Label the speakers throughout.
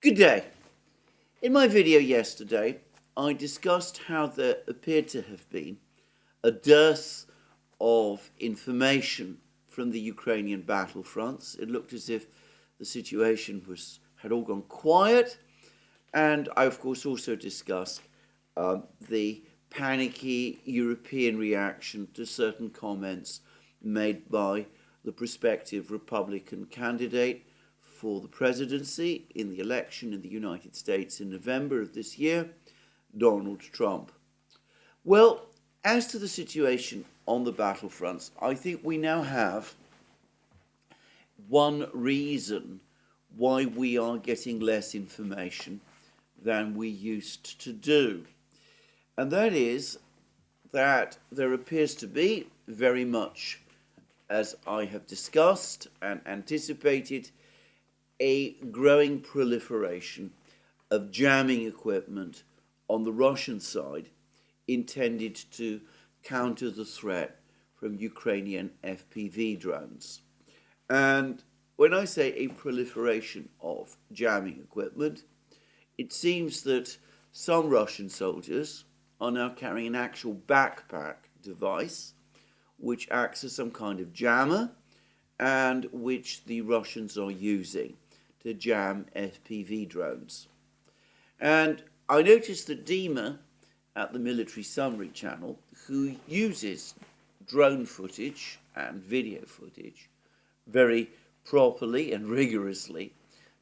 Speaker 1: Good day. In my video yesterday, I discussed how there appeared to have been a dearth of information from the Ukrainian battlefronts. It looked as if the situation had all gone quiet, and I, of course, also discussed the panicky European reaction to certain comments made by the prospective Republican candidate for the presidency in the election in the United States in November of this year, Donald Trump. Well, as to the situation on the battlefronts, I think we now have one reason why we are getting less information than we used to do. And that is that there appears to be very much, as I have discussed and anticipated, a growing proliferation of jamming equipment on the Russian side intended to counter the threat from Ukrainian FPV drones. And when I say a proliferation of jamming equipment, it seems that some Russian soldiers are now carrying an actual backpack device which acts as some kind of jammer and which the Russians are using to jam FPV drones. And I noticed that Dima at the Military Summary channel, who uses drone footage and video footage very properly and rigorously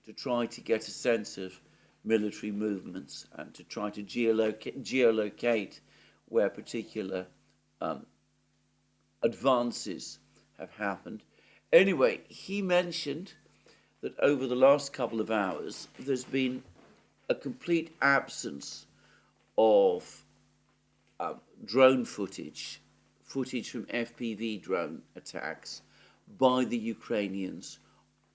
Speaker 1: to try to get a sense of military movements and to try to geolocate where particular advances have happened. Anyway, he mentioned that over the last couple of hours, there's been a complete absence of drone footage from FPV drone attacks by the Ukrainians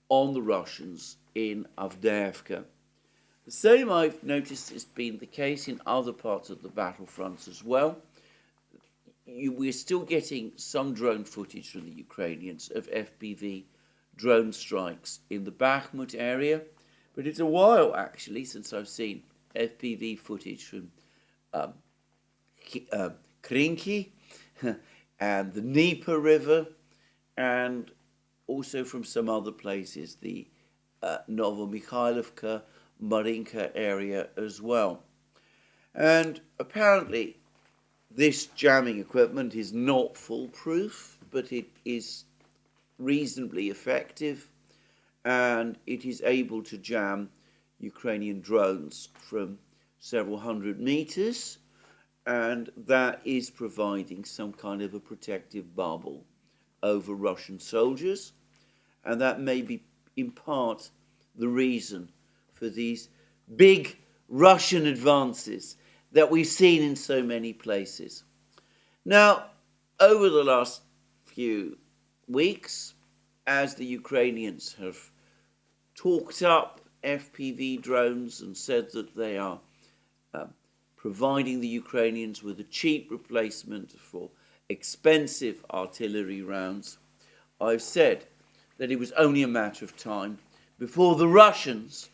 Speaker 1: on the Russians in Avdeyevka. The same I've noticed has been the case in other parts of the battlefronts as well. We're still getting some drone footage from the Ukrainians of FPV drone strikes in the Bakhmut area, but it's a while actually since I've seen FPV footage from Krinky and the Dnieper River, and also from some other places, the Novomikhailivka, Marinka area as well. And apparently this jamming equipment is not foolproof, but it is reasonably effective, and it is able to jam Ukrainian drones from several hundred meters, and that is providing some kind of a protective bubble over Russian soldiers, and that may be in part the reason for these big Russian advances that we've seen in so many places. Now, over the last few weeks, as the Ukrainians have talked up FPV drones and said that they are providing the Ukrainians with a cheap replacement for expensive artillery rounds, I've said that it was only a matter of time before the Russians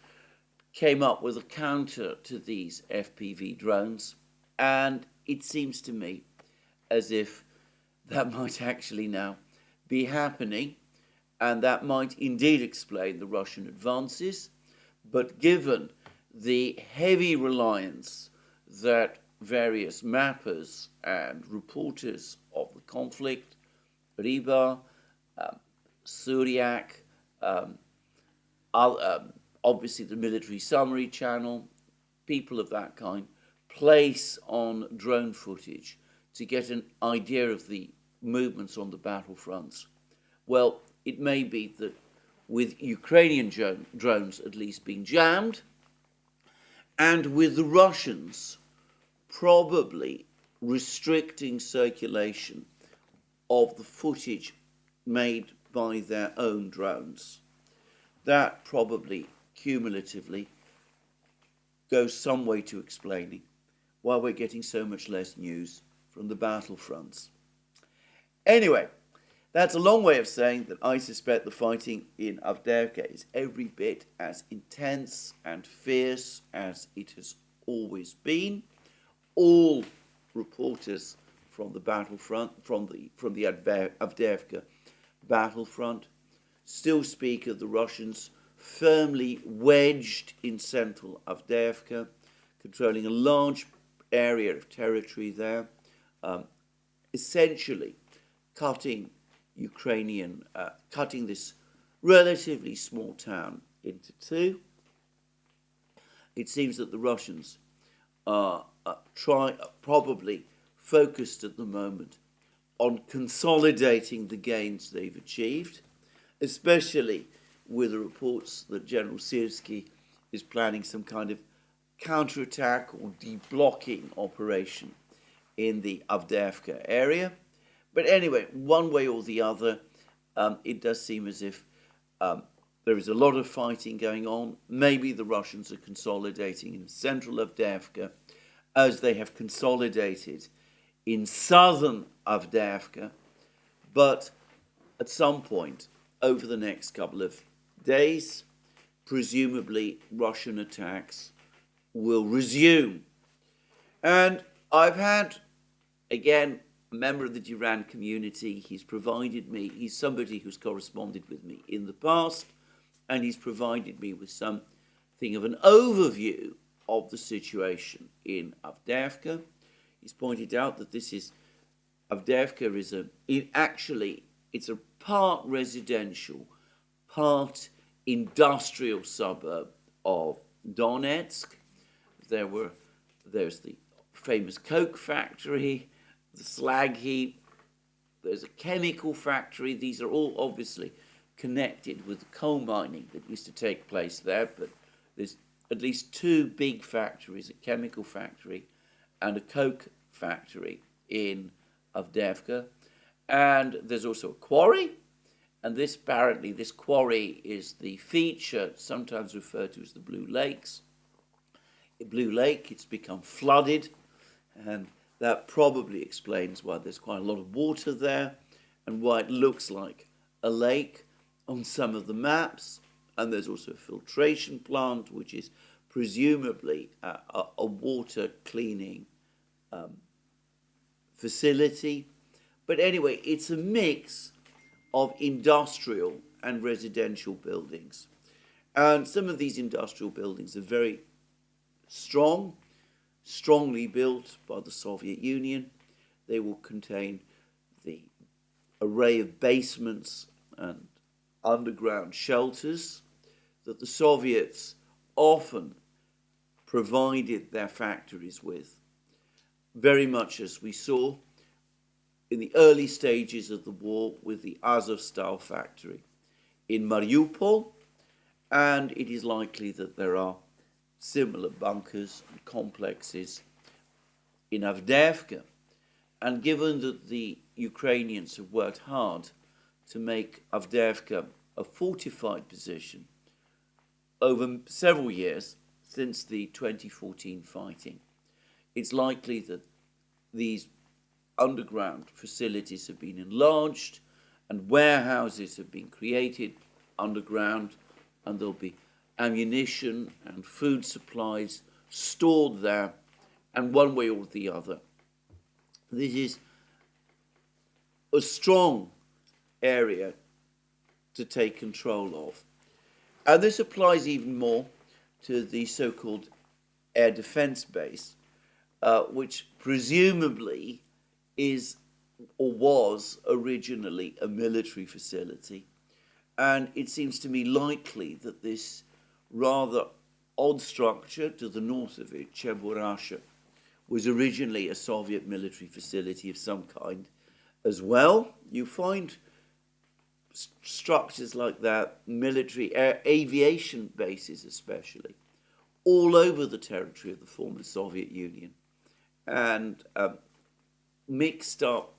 Speaker 1: came up with a counter to these FPV drones, and it seems to me as if that might actually now be happening, and that might indeed explain the Russian advances. But given the heavy reliance that various mappers and reporters of the conflict, Riba, Syriac, obviously the Military Summary channel, people of that kind, place on drone footage to get an idea of the movements on the battlefronts, well, it may be that with Ukrainian drones at least being jammed, and with the Russians probably restricting circulation of the footage made by their own drones, that probably cumulatively goes some way to explaining why we're getting so much less news from the battlefronts. Anyway, That's a long way of saying that I suspect the fighting in Avdiivka is every bit as intense and fierce as it has always been. All reporters from the battlefront, from the Avdiivka battlefront, still speak of the Russians firmly wedged in central Avdiivka, controlling a large area of territory there, essentially cutting this relatively small town into two. It seems that the Russians are probably focused at the moment on consolidating the gains they've achieved, especially with the reports that General Syrski is planning some kind of counterattack or deblocking operation in the Avdiivka area. But anyway, one way or the other, it does seem as if there is a lot of fighting going on. Maybe the Russians are consolidating in central Avdiivka as they have consolidated in southern Avdiivka. But at some point over the next couple of days, presumably Russian attacks will resume. And I've had, again, a member of the Duran community, he's somebody who's corresponded with me in the past, and he's provided me with something of an overview of the situation in Avdiivka. He's pointed out that Avdiivka it's a part residential, part industrial suburb of Donetsk. There's the famous coke factory, the slag heap, there's a chemical factory. These are all obviously connected with the coal mining that used to take place there, but there's at least two big factories, a chemical factory and a coke factory in Avdiivka. And there's also a quarry, and this quarry is the feature sometimes referred to as the Blue Lakes. Blue Lake, it's become flooded, and that probably explains why there's quite a lot of water there and why it looks like a lake on some of the maps. And there's also a filtration plant, which is presumably a water cleaning facility. But anyway, it's a mix of industrial and residential buildings. And some of these industrial buildings are very strongly built by the Soviet Union. They will contain the array of basements and underground shelters that the Soviets often provided their factories with, very much as we saw in the early stages of the war with the Azovstal factory in Mariupol, and it is likely that there are similar bunkers and complexes in Avdiivka. And given that the Ukrainians have worked hard to make Avdiivka a fortified position over several years since the 2014 fighting, it's likely that these underground facilities have been enlarged and warehouses have been created underground, and there'll be ammunition and food supplies stored there. And one way or the other, this is a strong area to take control of. And this applies even more to the so-called air defense base, which presumably is or was originally a military facility. And it seems to me likely that this rather odd structure to the north of it, Cheburasha, was originally a Soviet military facility of some kind as well. You find structures like that, military aviation bases especially, all over the territory of the former Soviet Union, and mixed up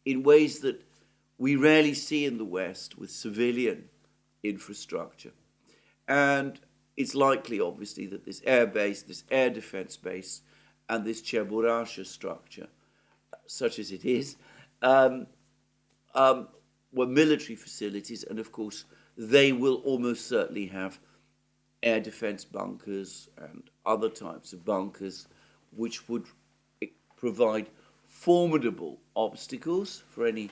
Speaker 1: in ways that we rarely see in the West with civilian infrastructure. And it's likely, obviously, that this air base, this air defense base, and this Cheburasha structure, such as it is, military facilities, and of course they will almost certainly have air defense bunkers and other types of bunkers which would provide formidable obstacles for any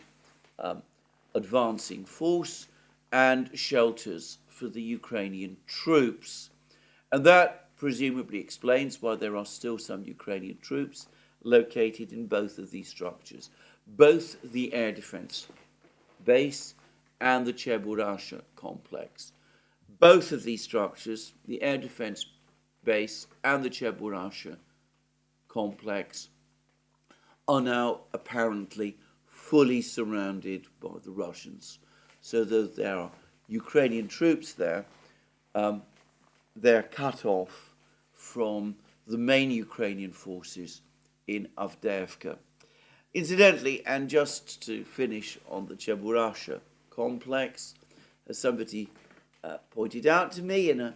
Speaker 1: advancing force and shelters for the Ukrainian troops. And that presumably explains why there are still some Ukrainian troops located in both of these structures, both the air defense base and the Cheburasha complex. Both of these structures, the air defense base and the Cheburasha complex, are now apparently fully surrounded by the Russians. So that there are Ukrainian troops there, they're cut off from the main Ukrainian forces in Avdiivka. Incidentally, and just to finish on the Cheburasha complex, as somebody pointed out to me in an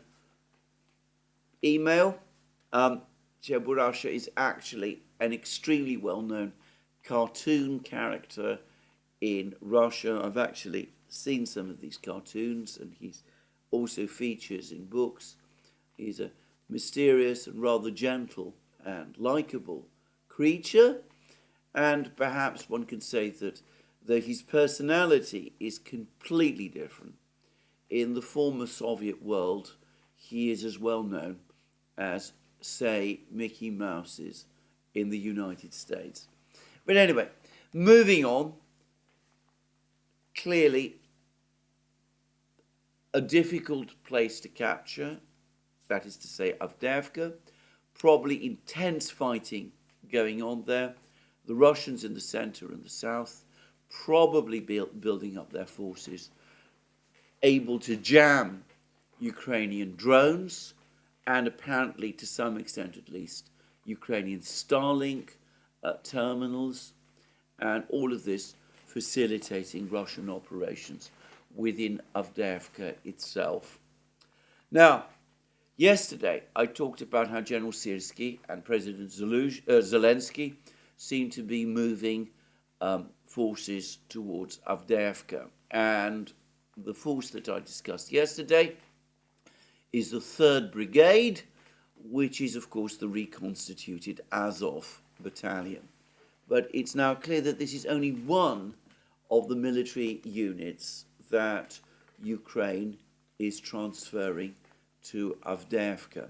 Speaker 1: email, Cheburasha is actually an extremely well-known cartoon character in Russia. I've actually seen some of these cartoons, and he also features in books. He's a mysterious and rather gentle and likable creature, and perhaps one can say that though his personality is completely different, in the former Soviet world, he is as well known as, say, Mickey Mouse is in the United States. But anyway, moving on, clearly a difficult place to capture, that is to say Avdiivka, probably intense fighting going on there, the Russians in the center and the south probably building up their forces, able to jam Ukrainian drones and apparently to some extent at least Ukrainian Starlink terminals, and all of this facilitating Russian operations within Avdiivka itself. Now, yesterday I talked about how General Syrski and President Zelensky seem to be moving forces towards Avdiivka, and the force that I discussed yesterday is the 3rd Brigade, which is of course the reconstituted Azov battalion. But it's now clear that this is only one of the military units that Ukraine is transferring to Avdiivka.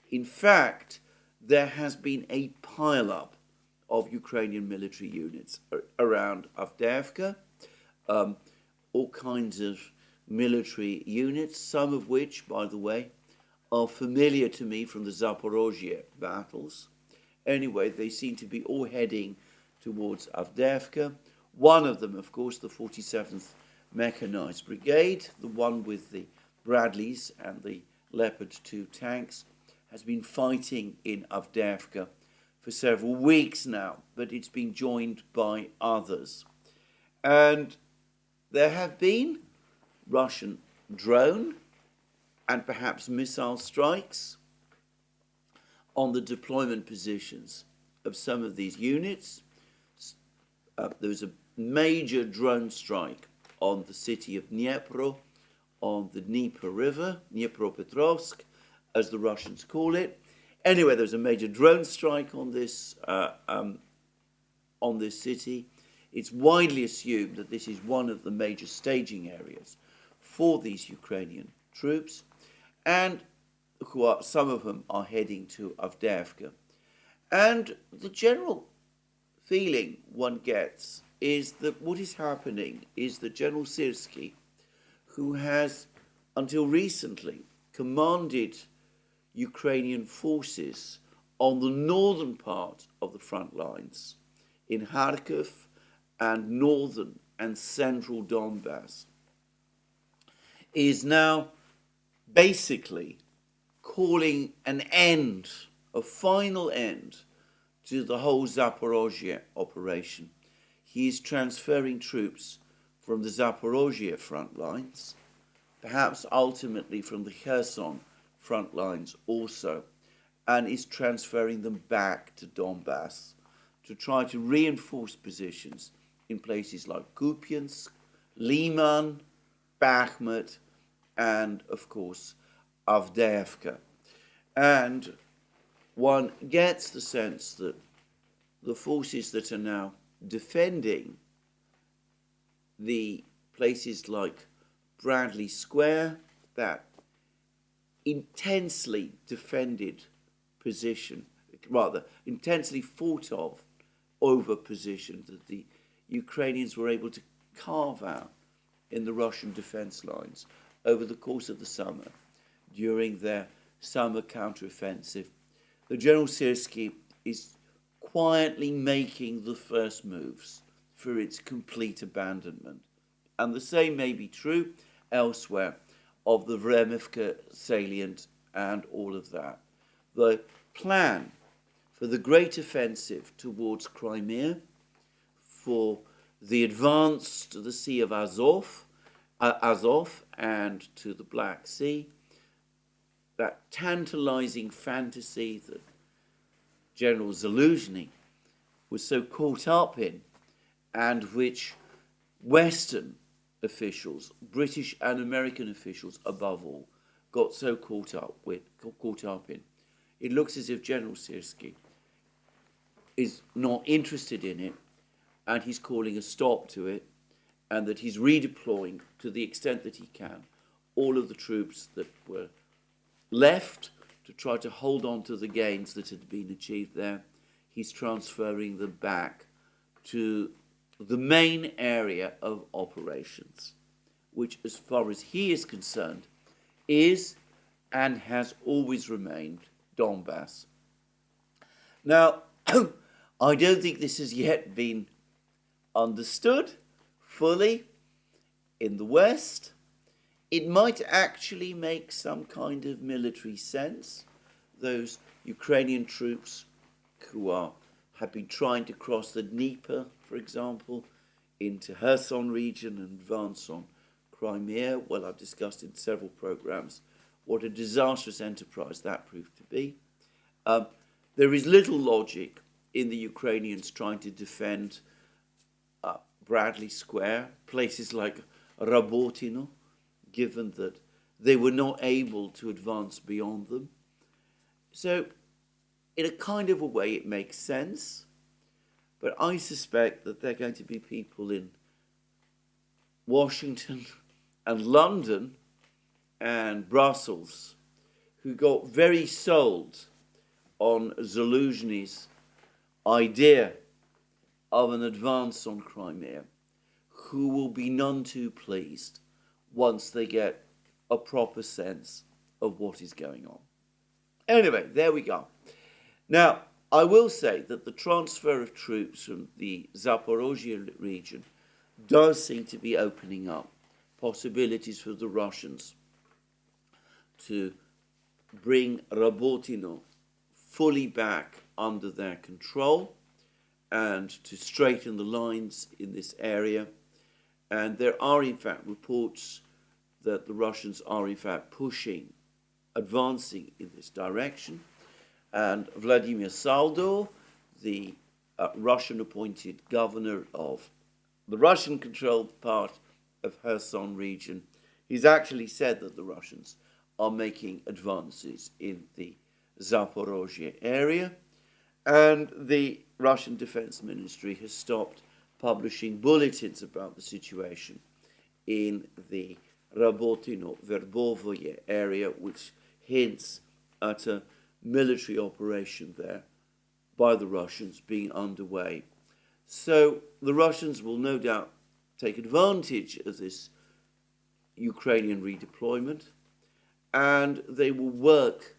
Speaker 1: In fact, there has been a pile-up of Ukrainian military units around Avdiivka, all kinds of military units, some of which, by the way, are familiar to me from the Zaporozhye battles. Anyway, they seem to be all heading towards Avdiivka. One of them, of course, the 47th Mechanized Brigade, the one with the Bradleys and the Leopard 2 tanks, has been fighting in Avdiivka for several weeks now, but it's been joined by others. And there have been Russian drone and perhaps missile strikes on the deployment positions of some of these units. There was a major drone strike on the city of Dnipro, on the Dnieper River, Dnipropetrovsk, as the Russians call it. Anyway, there was a major drone strike on this city. It's widely assumed that this is one of the major staging areas for these Ukrainian troops, and some of them are heading to Avdiivka. And the general feeling one gets is that what is happening is that General Syrski, who has until recently commanded Ukrainian forces on the northern part of the front lines in Kharkiv and northern and central Donbass, is now basically calling an end, a final end, to the whole Zaporozhye operation. He is transferring troops from the Zaporozhye front lines, perhaps ultimately from the Kherson front lines also, and is transferring them back to Donbass to try to reinforce positions in places like Kupiansk, Liman, Bakhmut, and of course Avdeyevka. And one gets the sense that the forces that are now defending the places like Bradley Square, that intensely defended position, rather intensely fought of over position that the Ukrainians were able to carve out in the Russian defense lines over the course of the summer during their summer counteroffensive. The General Syrski is quietly making the first moves for its complete abandonment. And the same may be true elsewhere of the Vremivka salient and all of that. The plan for the great offensive towards Crimea, for the advance to the Sea of Azov and to the Black Sea, that tantalizing fantasy that General Zaluzhny was so caught up in, and which Western officials, British and American officials above all, got so caught up in. It looks as if General Syrski is not interested in it, and he's calling a stop to it, and that he's redeploying to the extent that he can all of the troops that were left to try to hold on to the gains that had been achieved there. He's transferring them back to the main area of operations, which, as far as he is concerned, is and has always remained Donbass. Now, I don't think this has yet been understood fully in the West. It might actually make some kind of military sense. Those Ukrainian troops who have been trying to cross the Dnieper, for example, into Kherson region and advance on Crimea. Well, I've discussed in several programs what a disastrous enterprise that proved to be. There is little logic in the Ukrainians trying to defend Bradley Square, places like Rabotino, given that they were not able to advance beyond them. So, in a kind of a way, it makes sense, but I suspect that there are going to be people in Washington and London and Brussels who got very sold on Zaluzhny's idea of an advance on Crimea, who will be none too pleased once they get a proper sense of what is going on. Anyway, there we go. Now, I will say that the transfer of troops from the Zaporozhye region does seem to be opening up possibilities for the Russians to bring Rabotino fully back under their control and to straighten the lines in this area. And there are, in fact, reports that the Russians are, in fact, advancing in this direction. And Vladimir Saldo, the Russian-appointed governor of the Russian-controlled part of Kherson region, he's actually said that the Russians are making advances in the Zaporozhye area. And the Russian Defense Ministry has stopped publishing bulletins about the situation in the Rabotino-Verbovoye area, which hints at a military operation there by the Russians being underway. So the Russians will no doubt take advantage of this Ukrainian redeployment, and they will work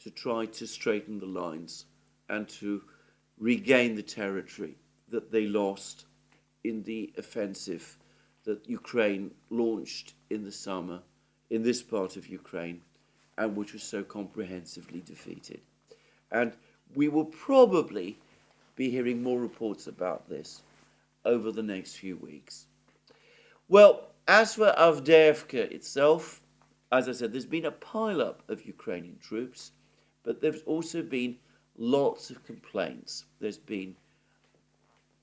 Speaker 1: to try to straighten the lines and to regain the territory that they lost in the offensive that Ukraine launched in the summer in this part of Ukraine, and which was so comprehensively defeated. And we will probably be hearing more reports about this over the next few weeks. Well, as for Avdiivka itself, as I said, there's been a pile-up of Ukrainian troops, but there's also been lots of complaints. There's been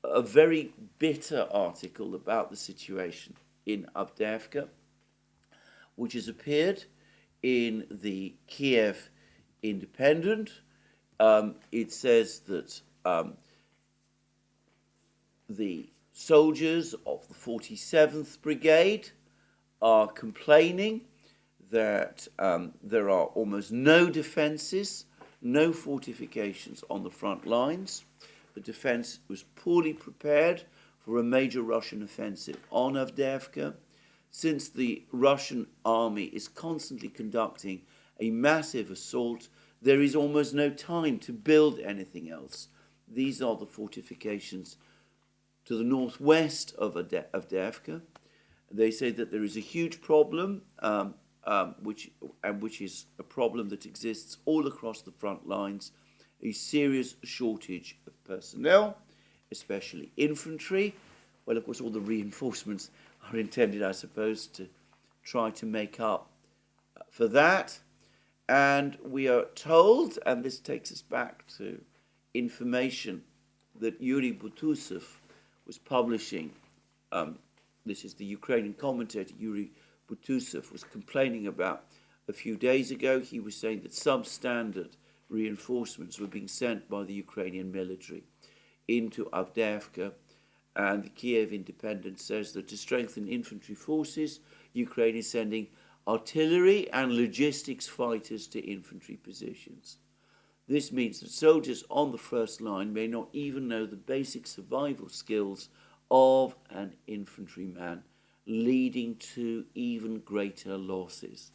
Speaker 1: a very bitter article about the situation in Avdiivka, which has appeared in the Kiev Independent. It says that the soldiers of the 47th Brigade are complaining that there are almost no defences, no fortifications on the front lines. The defence was poorly prepared for a major Russian offensive on Avdiivka. Since the Russian army is constantly conducting a massive assault, there is almost no time to build anything else. These are the fortifications to the northwest of Avdiivka. They say that there is a huge problem, which is a problem that exists all across the front lines, a serious shortage of personnel, especially infantry. Well, of course, all the reinforcements are intended, I suppose, to try to make up for that. And we are told, and this takes us back to information that Yuri Butusev was publishing. This is the Ukrainian commentator Yuri Butusev was complaining about a few days ago. He was saying that substandard reinforcements were being sent by the Ukrainian military into Avdiivka, and the Kiev Independent says that to strengthen infantry forces, Ukraine is sending artillery and logistics fighters to infantry positions. This means that soldiers on the first line may not even know the basic survival skills of an infantryman, leading to even greater losses.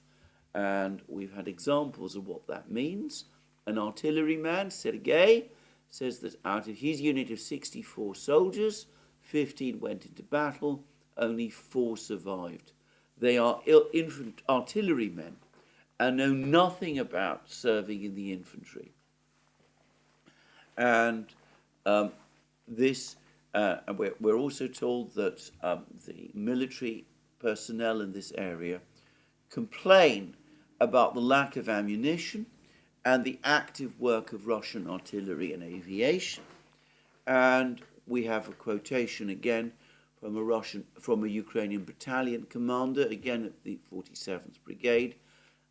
Speaker 1: And we've had examples of what that means. An artilleryman, Sergei, says that out of his unit of 64 soldiers, 15 went into battle, only 4 survived. They are artillerymen and know nothing about serving in the infantry. And we're also told that the military personnel in this area complain about the lack of ammunition and the active work of Russian artillery and aviation. And we have a quotation again from a Ukrainian battalion commander, again at the 47th Brigade,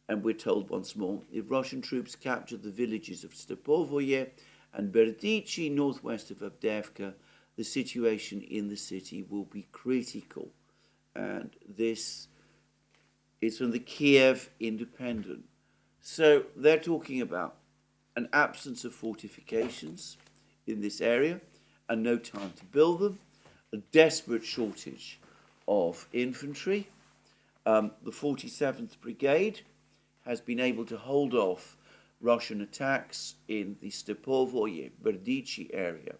Speaker 1: and we're told once more, if Russian troops capture the villages of Stepovoye and Berdichi, northwest of Avdiivka, the situation in the city will be critical. And this is from the Kiev Independent. So they're talking about an absence of fortifications in this area and no time to build them, a desperate shortage of infantry. The 47th Brigade has been able to hold off Russian attacks in the Stepovoye, Berdichi area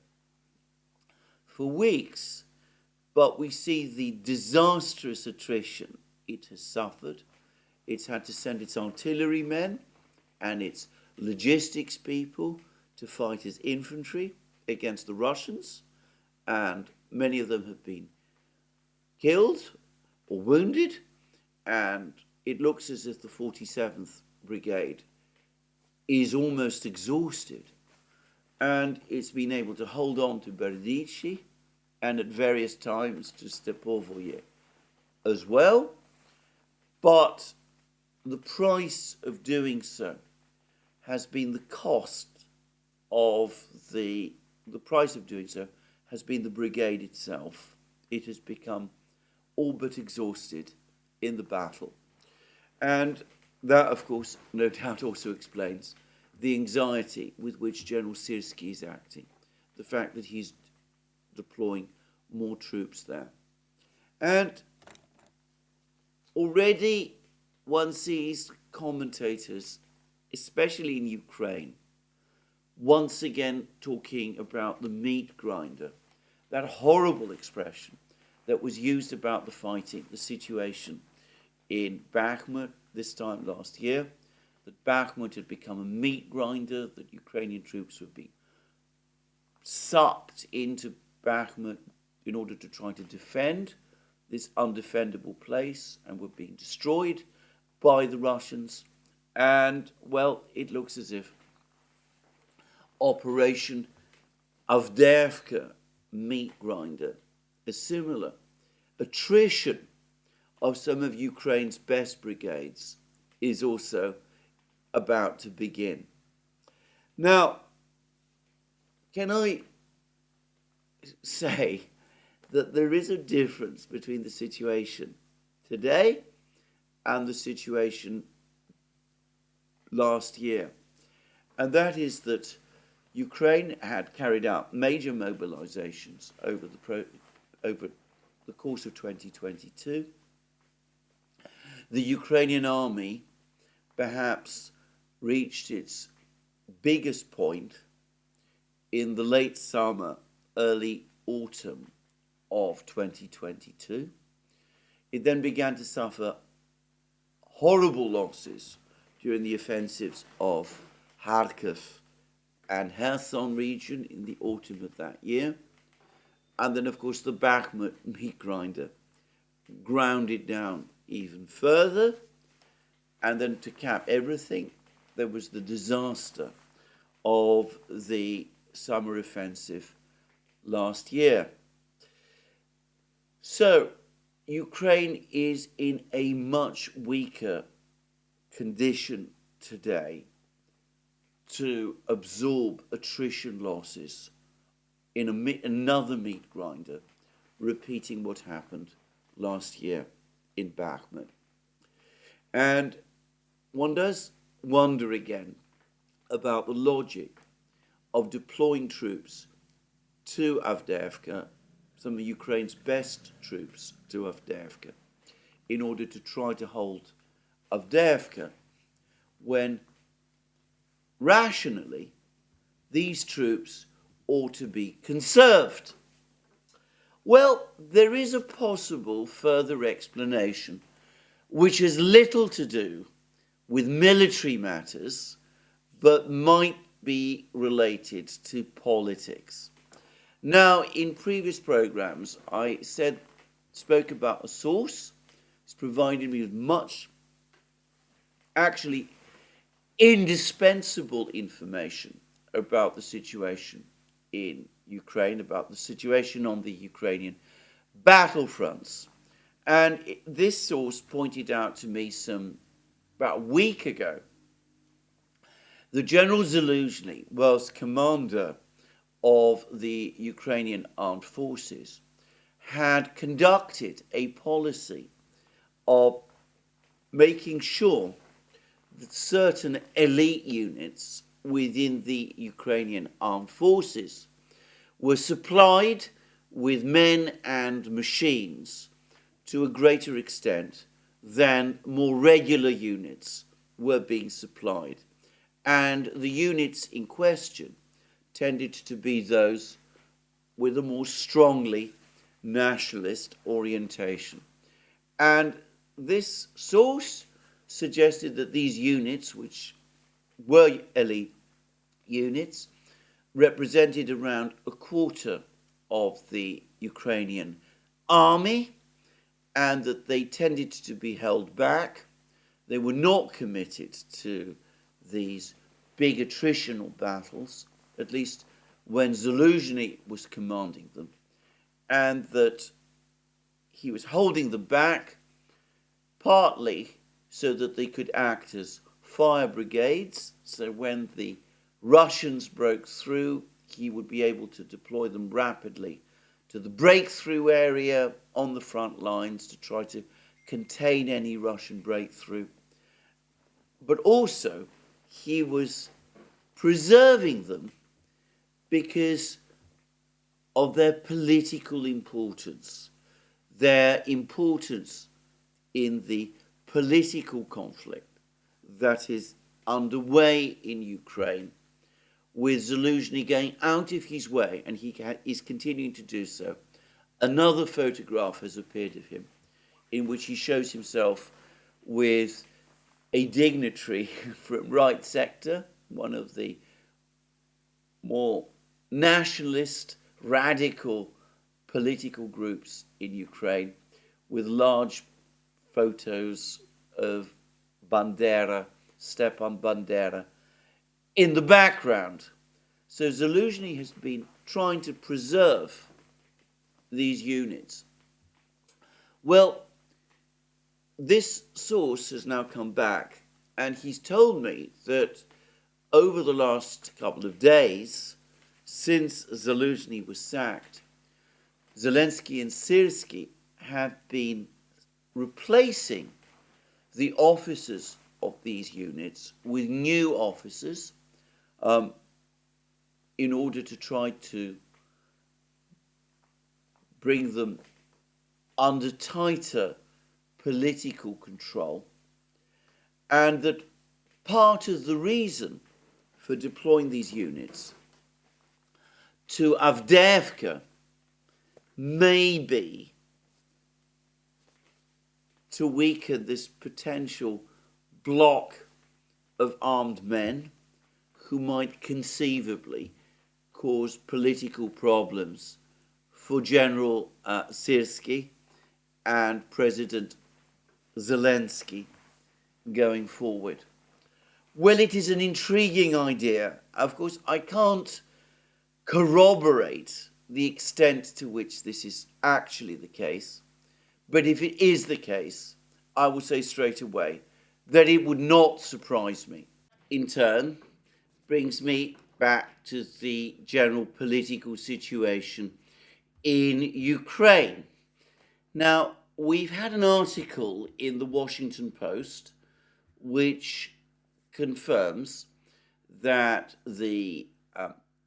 Speaker 1: for weeks, but we see the disastrous attrition it has suffered. It's had to send its artillerymen and its logistics people to fight as infantry against the Russians, and many of them have been killed or wounded, and it looks as if the 47th Brigade is almost exhausted, and it's been able to hold on to Berdichi and at various times to Stepovoye as well, but the price of doing so has been the cost of the price of doing so has been the brigade itself. It has become all but exhausted in the battle. And that, of course, no doubt also explains the anxiety with which General Syrski is acting, the fact that he's deploying more troops there. And already one sees commentators, especially in Ukraine, once again talking about the meat grinder, that horrible expression that was used about the fighting, the situation in Bakhmut this time last year, that Bakhmut had become a meat grinder, that Ukrainian troops would be sucked into Bakhmut in order to try to defend this undefendable place, and were being destroyed by the Russians. And, well, it looks as if Operation Avdeyevka meat grinder is similar. Attrition of some of Ukraine's best brigades is also about to begin. Now, can I say that there is a difference between the situation today and the situation last year? And that is that Ukraine had carried out major mobilizations over the course of 2022. The Ukrainian army perhaps reached its biggest point in the late summer, early autumn of 2022. It then began to suffer horrible losses during the offensives of Kharkiv and Kherson region in the autumn of that year. And then, of course, the Bakhmut meat grinder ground it down even further. And then to cap everything, there was the disaster of the summer offensive last year. So Ukraine is in a much weaker condition today to absorb attrition losses in another meat grinder, repeating what happened last year in Bakhmut. And one does wonder again about the logic of deploying troops to Avdiivka, some of Ukraine's best troops to Avdiivka, in order to try to hold Avdiivka, when rationally these troops ought to be conserved. Well, there is a possible further explanation which has little to do with military matters, but might be related to politics. Now, in previous programs, I spoke about a source. It's provided me with much, actually, indispensable information about the situation in Ukraine, about the situation on the Ukrainian battlefronts. And this source pointed out to me about a week ago that General Zaluzhny was commander of the Ukrainian armed forces, had conducted a policy of making sure that certain elite units within the Ukrainian armed forces were supplied with men and machines to a greater extent than more regular units were being supplied. And the units in question tended to be those with a more strongly nationalist orientation. And this source suggested that these units, which were elite units, represented around a quarter of the Ukrainian army, and that they tended to be held back. They were not committed to these big attritional battles, at least when Zaluzhny was commanding them, and that he was holding them back partly so that they could act as fire brigades, so when the Russians broke through, he would be able to deploy them rapidly to the breakthrough area on the front lines to try to contain any Russian breakthrough. But also, he was preserving them because of their political importance, their importance in the political conflict that is underway in Ukraine, with Zaluzhny going out of his way, and he is continuing to do so. Another photograph has appeared of him in which he shows himself with a dignitary from right sector, one of the more nationalist, radical political groups in Ukraine, with large photos of Bandera, Stepan Bandera, in the background. So Zaluzhny has been trying to preserve these units. Well, this source has now come back, and he's told me that over the last couple of days, since Zaluzhny was sacked, Zelensky and Syrskyi have been replacing the officers of these units with new officers in order to try to bring them under tighter political control, and that part of the reason for deploying these units to Avdiivka may be to weaken this potential block of armed men who might conceivably cause political problems for General Syrskyi and President Zelensky going forward. Well, it is an intriguing idea. Of course, I can't corroborate the extent to which this is actually the case, but if it is the case, I will say straight away that it would not surprise me. In turn, brings me back to the general political situation in Ukraine. Now, we've had an article in the Washington Post which confirms that the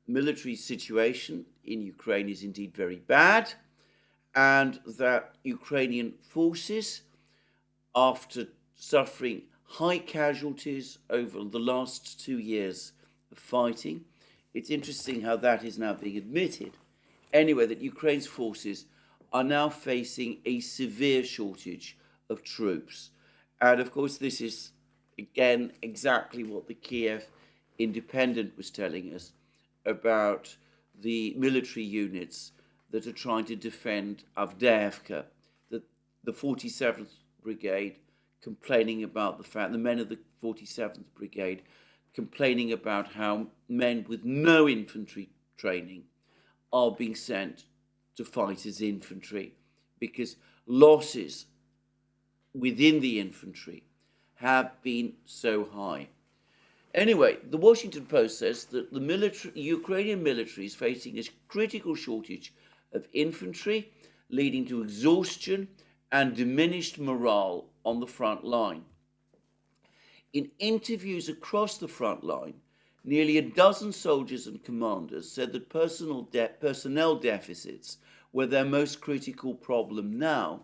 Speaker 1: military situation in Ukraine is indeed very bad, and that Ukrainian forces, after suffering high casualties over the last 2 years of fighting, it's interesting how that is now being admitted, anyway, that Ukraine's forces are now facing a severe shortage of troops. And of course, this is, again, exactly what the Kiev Independent was telling us about the military units that are trying to defend Avdiivka, the 47th Brigade complaining about the fact, the men of the 47th Brigade complaining about how men with no infantry training are being sent to fight as infantry because losses within the infantry have been so high. Anyway, the Washington Post says that the Ukrainian military is facing a critical shortage of infantry, leading to exhaustion and diminished morale on the front line. In interviews across the front line, nearly a dozen soldiers and commanders said that personnel deficits were their most critical problem now,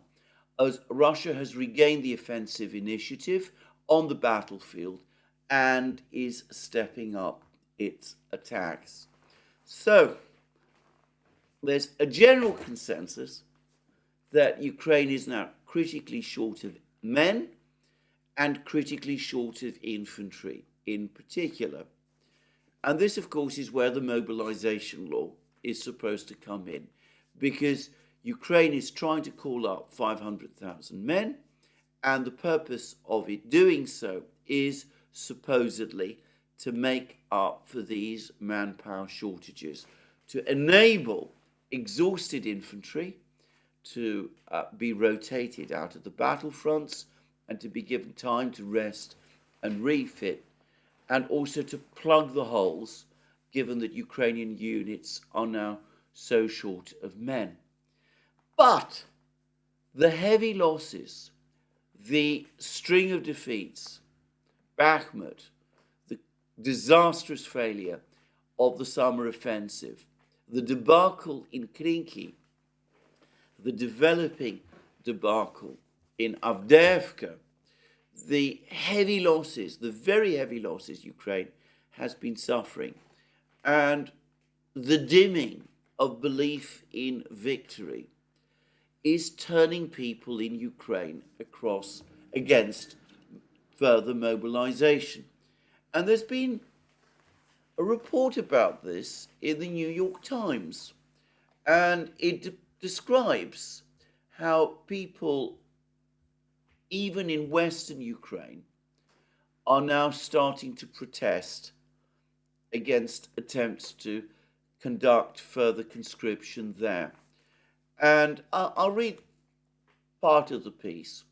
Speaker 1: as Russia has regained the offensive initiative on the battlefield and is stepping up its attacks. So, there's a general consensus that Ukraine is now critically short of men and critically short of infantry in particular. And this, of course, is where the mobilization law is supposed to come in, because Ukraine is trying to call up 500,000 men, and the purpose of it doing so is supposedly to make up for these manpower shortages, to enable exhausted infantry to be rotated out of the battlefronts and to be given time to rest and refit, and also to plug the holes, given that Ukrainian units are now so short of men. But the heavy losses, the string of defeats, Bakhmut, the disastrous failure of the summer offensive, the debacle in Krinky, the developing debacle in Avdiivka, the heavy losses, the very heavy losses Ukraine has been suffering, and the dimming of belief in victory is turning people in Ukraine against further mobilization. And there's been a report about this in the New York Times, and it describes how people, even in Western Ukraine, are now starting to protest against attempts to conduct further conscription there. And I'll read part of the piece.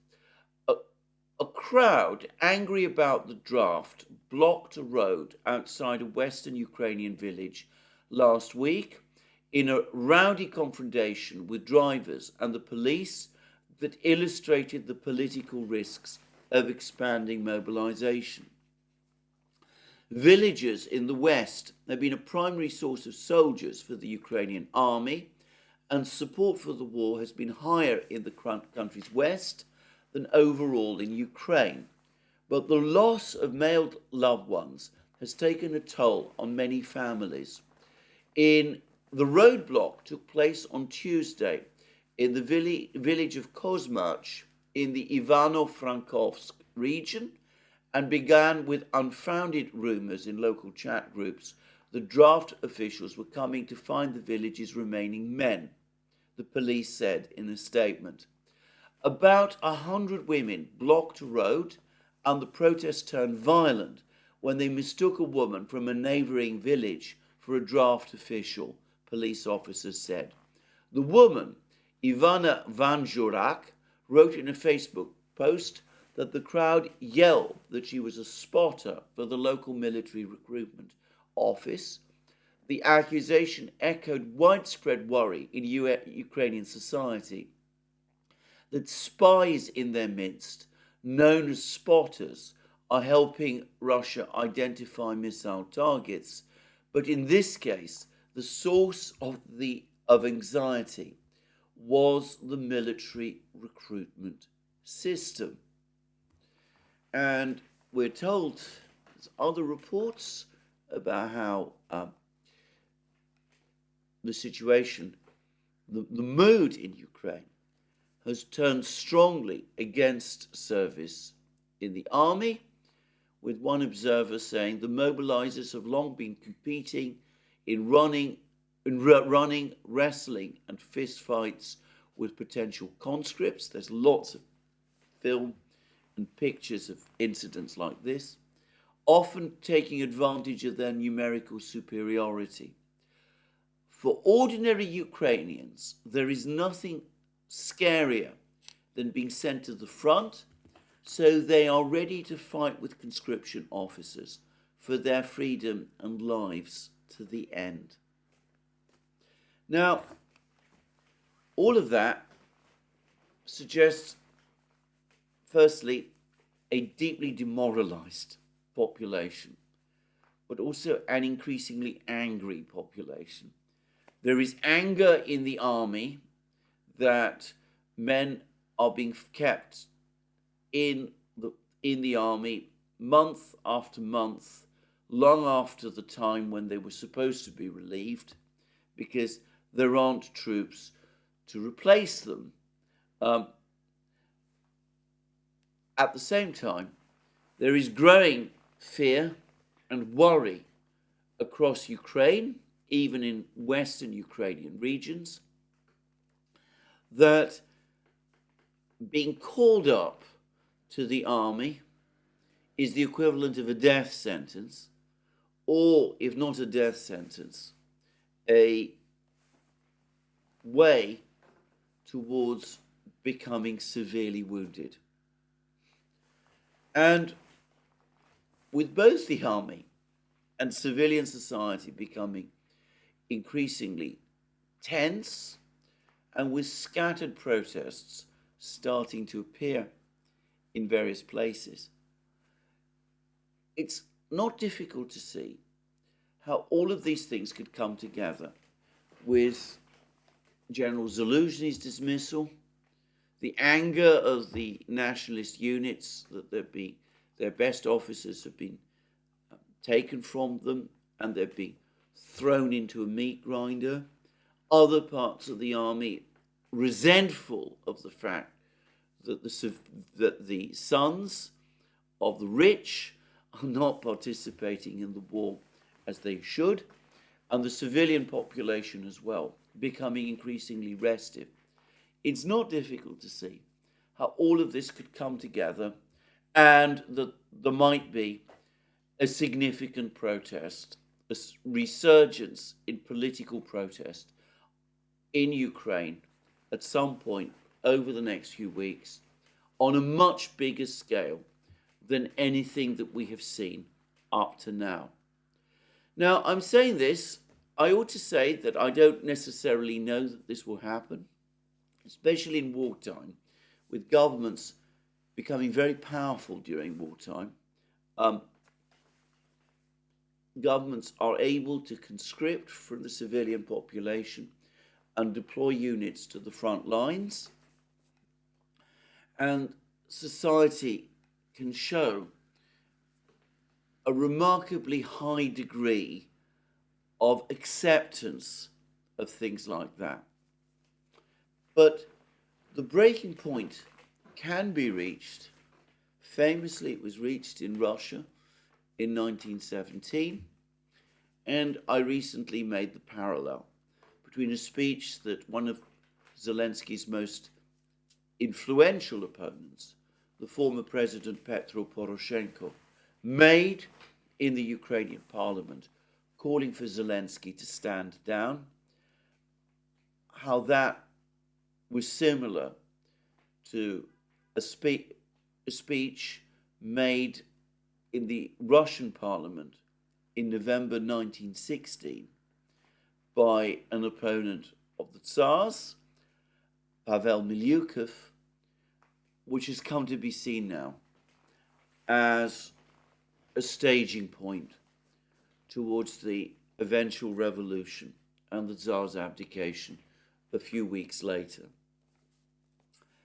Speaker 1: A crowd angry about the draft blocked a road outside a western Ukrainian village last week in a rowdy confrontation with drivers and the police that illustrated the political risks of expanding mobilization. Villages in the west have been a primary source of soldiers for the Ukrainian army, and support for the war has been higher in the country's west than overall in Ukraine. But the loss of male loved ones has taken a toll on many families. The roadblock took place on Tuesday in the village of Kozmach in the Ivano-Frankovsk region, and began with unfounded rumours in local chat groups. The draft officials were coming to find the village's remaining men, the police said in a statement. About 100 women blocked a road, and the protest turned violent when they mistook a woman from a neighbouring village for a draft official, police officers said. The woman, Ivana Vanjurak, wrote in a Facebook post that the crowd yelled that she was a spotter for the local military recruitment office. The accusation echoed widespread worry in Ukrainian society that spies in their midst, known as spotters, are helping Russia identify missile targets. But in this case, the source of anxiety was the military recruitment system. And we're told there's other reports about how the situation, the mood in Ukraine has turned strongly against service in the army, with one observer saying the mobilizers have long been competing in running, wrestling, and fistfights with potential conscripts. There's lots of film and pictures of incidents like this, often taking advantage of their numerical superiority. For ordinary Ukrainians, there is nothing scarier than being sent to the front, so they are ready to fight with conscription officers for their freedom and lives to the end. Now, all of that suggests, firstly, a deeply demoralized population, but also an increasingly angry population. There is anger in the army that men are being kept in the army month after month, long after the time when they were supposed to be relieved, because there aren't troops to replace them. At the same time, there is growing fear and worry across Ukraine, even in Western Ukrainian regions, that being called up to the army is the equivalent of a death sentence, or, if not a death sentence, a way towards becoming severely wounded. And with both the army and civilian society becoming increasingly tense, and with scattered protests starting to appear in various places, it's not difficult to see how all of these things could come together with General Zaluzhny's dismissal, the anger of the nationalist units that their best officers have been taken from them and they're being thrown into a meat grinder. Other parts of the army resentful of the fact that the sons of the rich are not participating in the war as they should, and the civilian population as well, becoming increasingly restive. It's not difficult to see how all of this could come together and that there might be a significant protest, a resurgence in political protest in Ukraine at some point over the next few weeks on a much bigger scale than anything that we have seen up to now. Now, I'm saying this, I ought to say that I don't necessarily know that this will happen, especially in wartime, with governments becoming very powerful during wartime. Governments are able to conscript from the civilian population and deploy units to the front lines, and society can show a remarkably high degree of acceptance of things like that. But the breaking point can be reached. Famously, it was reached in Russia in 1917, and I recently made the parallel between a speech that one of Zelensky's most influential opponents, the former President Petro Poroshenko, made in the Ukrainian parliament, calling for Zelensky to stand down, how that was similar to a speech made in the Russian parliament in November 1916 by an opponent of the Tsars, Pavel Milyukov, which has come to be seen now as a staging point towards the eventual revolution and the Tsar's abdication a few weeks later.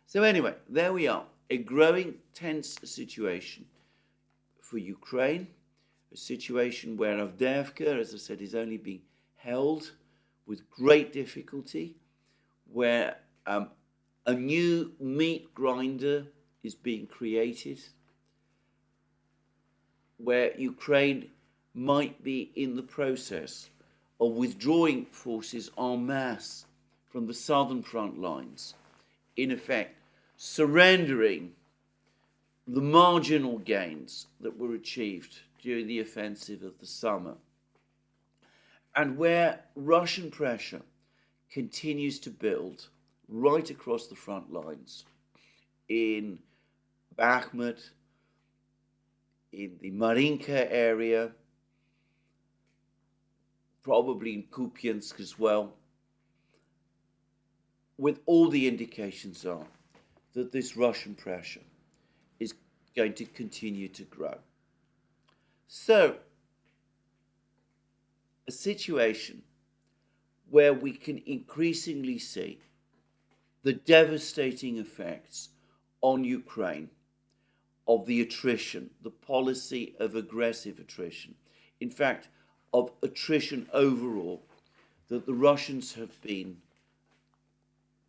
Speaker 1: So anyway, there we are, a growing tense situation for Ukraine, a situation where Avdiivka, as I said, is only being held with great difficulty, where a new meat grinder is being created, where Ukraine might be in the process of withdrawing forces en masse from the southern front lines, in effect surrendering the marginal gains that were achieved during the offensive of the summer, and where Russian pressure continues to build right across the front lines in Bakhmut, in the Marinka area, probably in Kupiansk as well, with all the indications are that this Russian pressure is going to continue to grow. So, a situation where we can increasingly see the devastating effects on Ukraine of the attrition, the policy of aggressive attrition, in fact, of attrition overall, that the Russians have been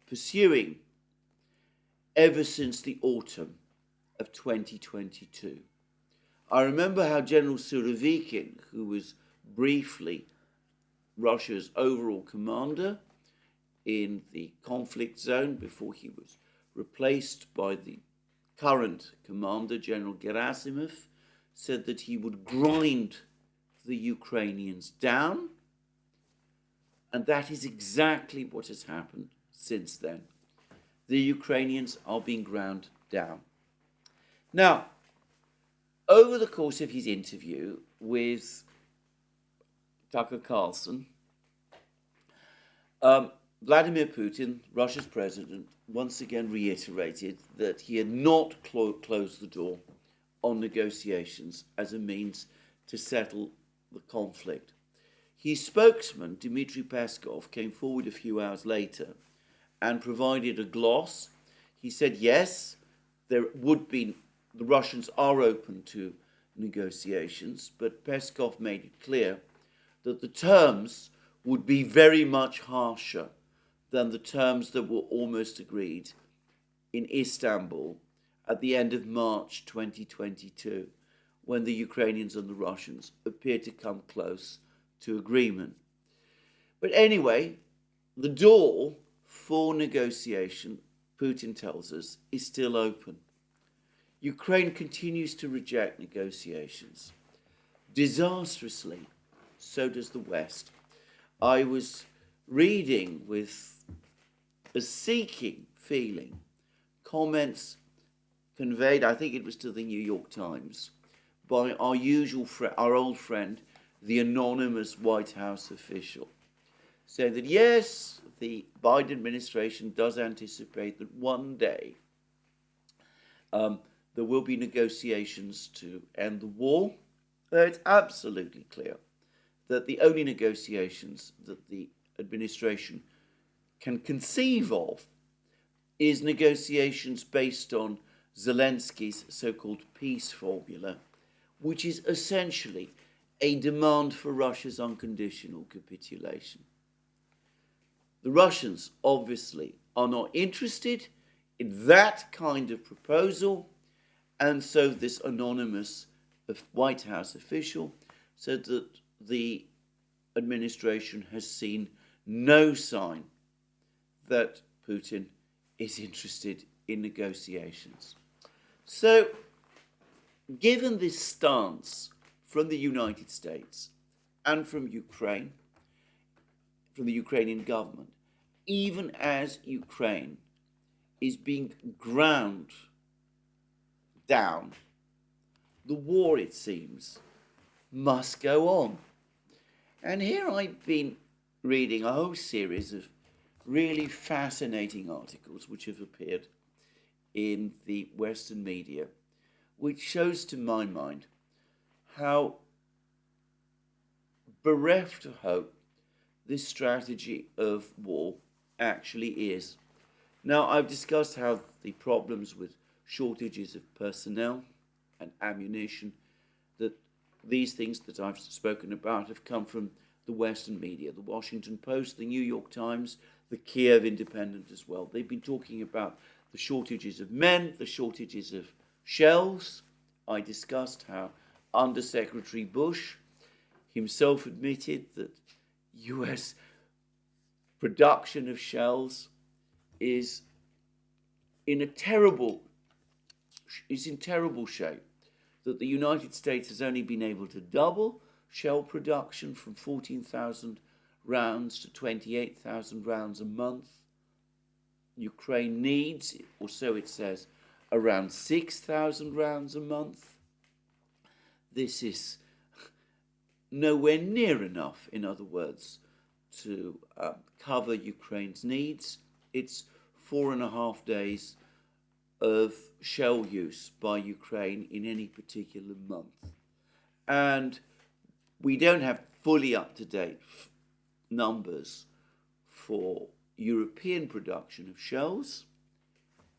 Speaker 1: pursuing ever since the autumn of 2022. I remember how General Surovikin, who was briefly Russia's overall commander in the conflict zone before he was replaced by the current commander, General Gerasimov, said that he would grind the Ukrainians down, and that is exactly what has happened since then. The Ukrainians are being ground down. Now, over the course of his interview with Tucker Carlson, Vladimir Putin, Russia's president, once again reiterated that he had not closed the door on negotiations as a means to settle the conflict. His spokesman, Dmitry Peskov, came forward a few hours later and provided a gloss. He said, yes, the Russians are open to negotiations, but Peskov made it clear that the terms would be very much harsher than the terms that were almost agreed in Istanbul at the end of March 2022, when the Ukrainians and the Russians appeared to come close to agreement. But anyway, the door for negotiation, Putin tells us, is still open. Ukraine continues to reject negotiations. Disastrously, so does the West. I was reading with a seeking feeling comments conveyed, I think it was to the New York Times, by our old friend, the anonymous White House official, saying that yes, the Biden administration does anticipate that one day there will be negotiations to end the war. It's absolutely clear that the only negotiations that the administration can conceive of is negotiations based on Zelensky's so-called peace formula, which is essentially a demand for Russia's unconditional capitulation. The Russians obviously are not interested in that kind of proposal, and so this anonymous White House official said that the administration has seen no sign that Putin is interested in negotiations. So, given this stance from the United States and from Ukraine, from the Ukrainian government, even as Ukraine is being ground down, the war, it seems, must go on. And here I've been reading a whole series of really fascinating articles which have appeared in the Western media, which shows to my mind how bereft of hope this strategy of war actually is. Now, I've discussed how the problems with shortages of personnel and ammunition, that these things that I've spoken about have come from the Western media, the Washington Post, the New York Times, the Kiev Independent as well. They've been talking about the shortages of men, the shortages of shells. I discussed how Undersecretary Bush himself admitted that US production of shells is in terrible shape, that the United States has only been able to double shell production from 14,000 rounds to 28,000 rounds a month. Ukraine needs, or so it says, around 6,000 rounds a month. This is nowhere near enough, in other words, to cover Ukraine's needs. It's 4.5 days of shell use by Ukraine in any particular month. And we don't have fully up-to-date numbers for European production of shells,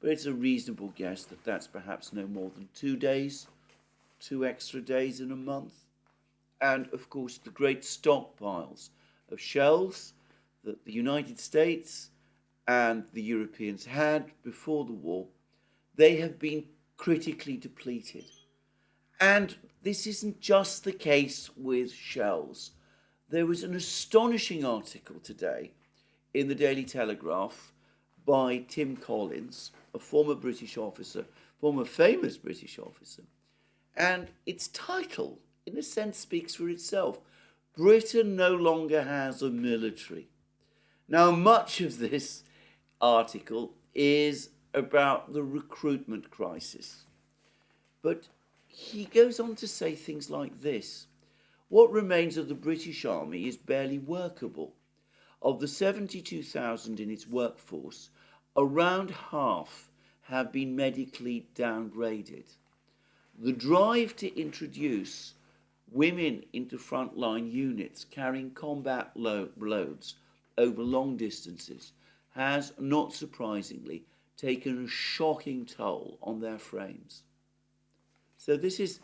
Speaker 1: but it's a reasonable guess that that's perhaps no more than 2 days, 2 extra days in a month. And of course, the great stockpiles of shells that the United States and the Europeans had before the war, they have been critically depleted. And this isn't just the case with shells. There was an astonishing article today in the Daily Telegraph by Tim Collins, a former British officer, former famous British officer. And its title, in a sense, speaks for itself. Britain no longer has a military. Now, much of this article is about the recruitment crisis. But he goes on to say things like this. What remains of the British Army is barely workable. Of the 72,000 in its workforce, around half have been medically downgraded. The drive to introduce women into frontline units carrying combat loads over long distances has, not surprisingly, taken a shocking toll on their frames. So this is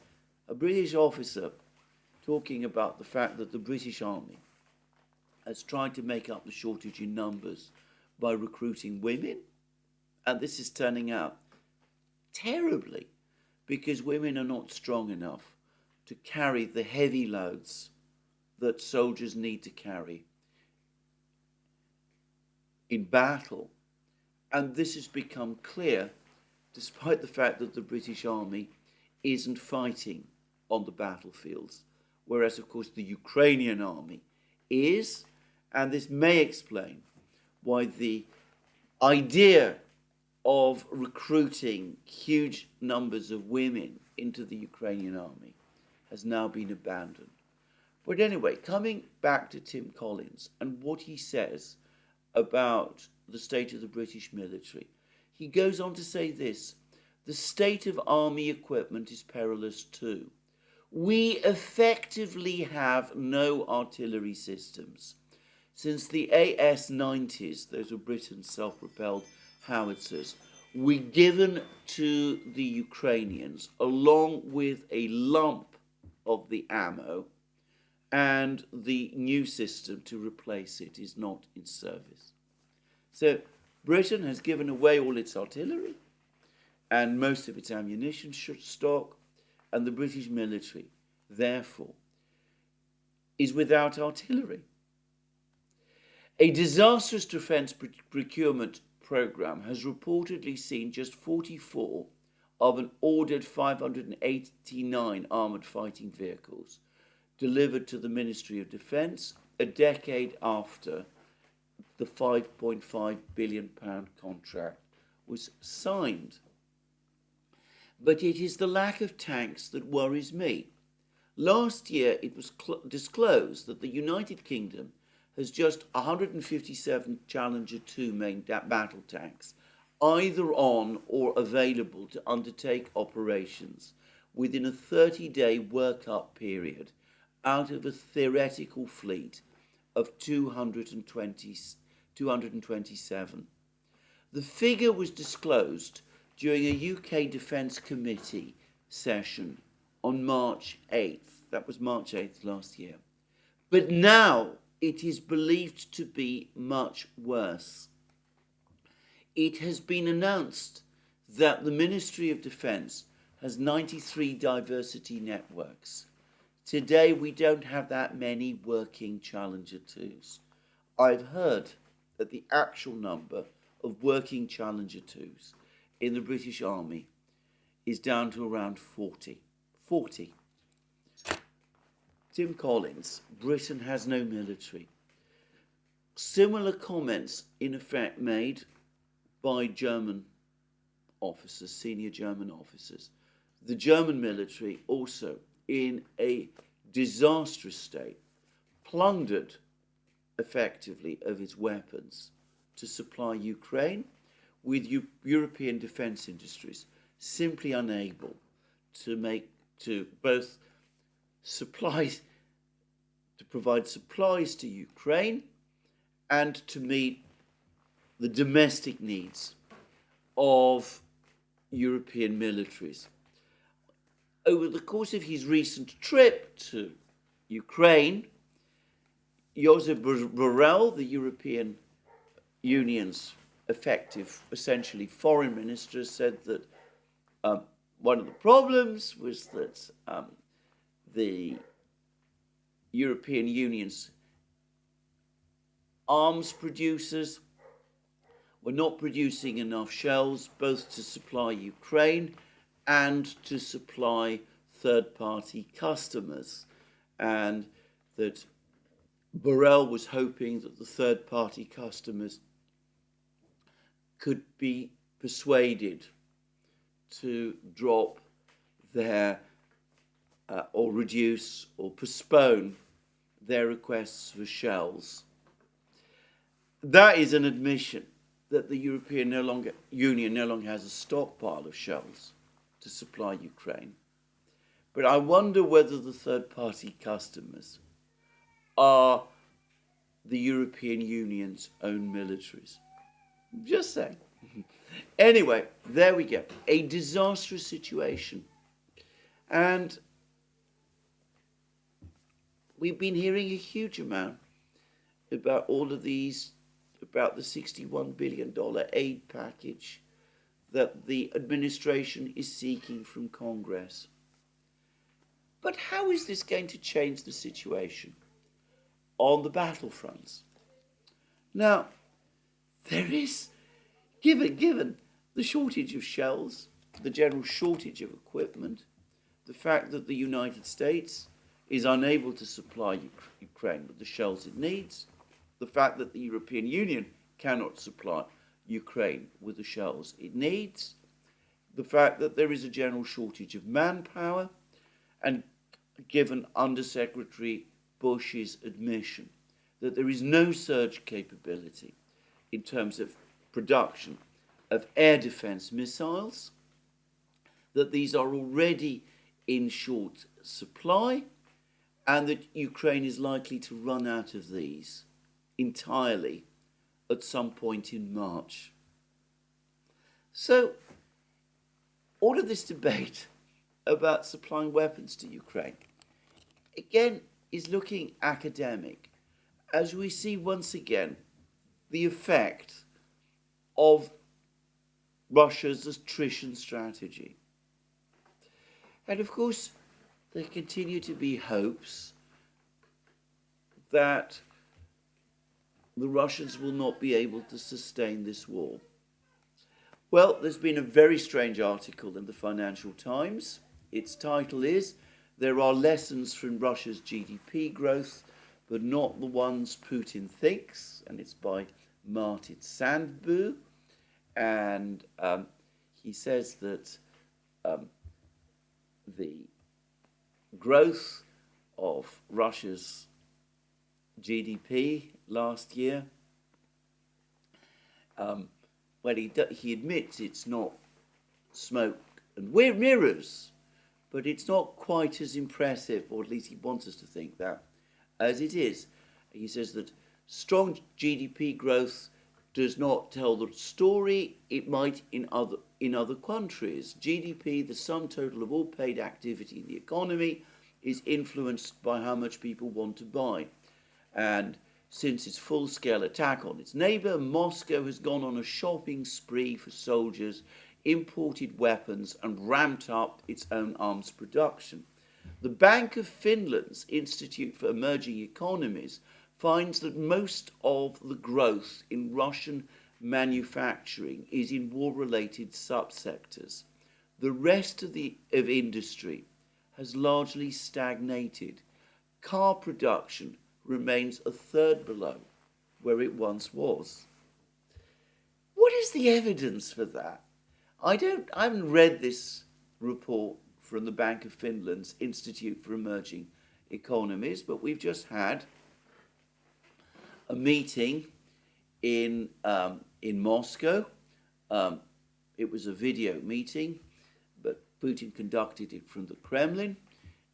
Speaker 1: a British officer talking about the fact that the British Army has tried to make up the shortage in numbers by recruiting women, and this is turning out terribly because women are not strong enough to carry the heavy loads that soldiers need to carry in battle. And this has become clear despite the fact that the British Army isn't fighting on the battlefields, whereas of course the Ukrainian army is, and this may explain why the idea of recruiting huge numbers of women into the Ukrainian army has now been abandoned. But anyway, coming back to Tim Collins and what he says about the state of the British military, he goes on to say this: the state of army equipment is perilous too. We effectively have no artillery systems. Since the AS-90s, those were Britain's self-propelled howitzers, were given to the Ukrainians along with a lump of the ammo, and the new system to replace it is not in service. So Britain has given away all its artillery and most of its ammunition stock, and the British military, therefore, is without artillery. A disastrous defence procurement programme has reportedly seen just 44 of an ordered 589 armoured fighting vehicles delivered to the Ministry of Defence a decade after the £5.5 billion contract was signed. But it is the lack of tanks that worries me. Last year it was disclosed that the United Kingdom has just 157 Challenger 2 main battle tanks, either on or available to undertake operations within a 30-day work-up period out of a theoretical fleet of 227. The figure was disclosed during a UK Defence Committee session on March 8th. That was March 8th last year. But now it is believed to be much worse. It has been announced that the Ministry of Defence has 93 diversity networks. Today we don't have that many working Challenger 2s. I've heard that the actual number of working Challenger 2s in the British Army is down to around 40. 40. Tim Collins, Britain has no military. Similar comments, in effect, made by German officers, senior German officers. The German military also in a disastrous state, plundered effectively of its weapons to supply Ukraine, with European defence industries simply unable to both supplies, to provide supplies to Ukraine and to meet the domestic needs of European militaries. Over the course of his recent trip to Ukraine, Josep Borrell, the European Union's effective, essentially foreign minister, said that one of the problems was that the European Union's arms producers were not producing enough shells both to supply Ukraine and to supply third-party customers, and that Borrell was hoping that the third-party customers could be persuaded to drop their or reduce or postpone their requests for shells. That is an admission that the European Union no longer has a stockpile of shells to supply Ukraine. But I wonder whether the third-party customers are the European Union's own militaries. Just saying. Anyway, there we go. A disastrous situation. And we've been hearing a huge amount about all of these, about the $61 billion aid package that the administration is seeking from Congress. But how is this going to change the situation on the battlefronts? Now, there is, given the shortage of shells, the general shortage of equipment, the fact that the United States is unable to supply Ukraine with the shells it needs, the fact that the European Union cannot supply Ukraine with the shells it needs, the fact that there is a general shortage of manpower, and given Undersecretary Bush's admission that there is no surge capability in terms of production of air defense missiles, that these are already in short supply, and that Ukraine is likely to run out of these entirely at some point in March. So, all of this debate about supplying weapons to Ukraine, again, is looking academic, as we see once again the effect of Russia's attrition strategy. And of course, there continue to be hopes that the Russians will not be able to sustain this war. Well, there's been a very strange article in the Financial Times. Its title is, "There are lessons from Russia's GDP growth, but not the ones Putin thinks," and it's by Martin Sandbu. And he says that the growth of Russia's GDP last year, well, he admits it's not smoke and mirrors, but it's not quite as impressive, or at least he wants us to think that, as it is. He says that strong GDP growth does not tell the story. It might in other countries. GDP, the sum total of all paid activity in the economy, is influenced by how much people want to buy. And since its full-scale attack on its neighbour, Moscow has gone on a shopping spree for soldiers, imported weapons, and ramped up its own arms production. The Bank of Finland's Institute for Emerging Economies finds that most of the growth in Russian manufacturing is in war-related subsectors. The rest of industry has largely stagnated. Car production remains a third below where it once was. What is the evidence for that? I haven't read this report from the Bank of Finland's Institute for Emerging Economies, but we've just had a meeting in Moscow. It was a video meeting, but Putin conducted it from the Kremlin,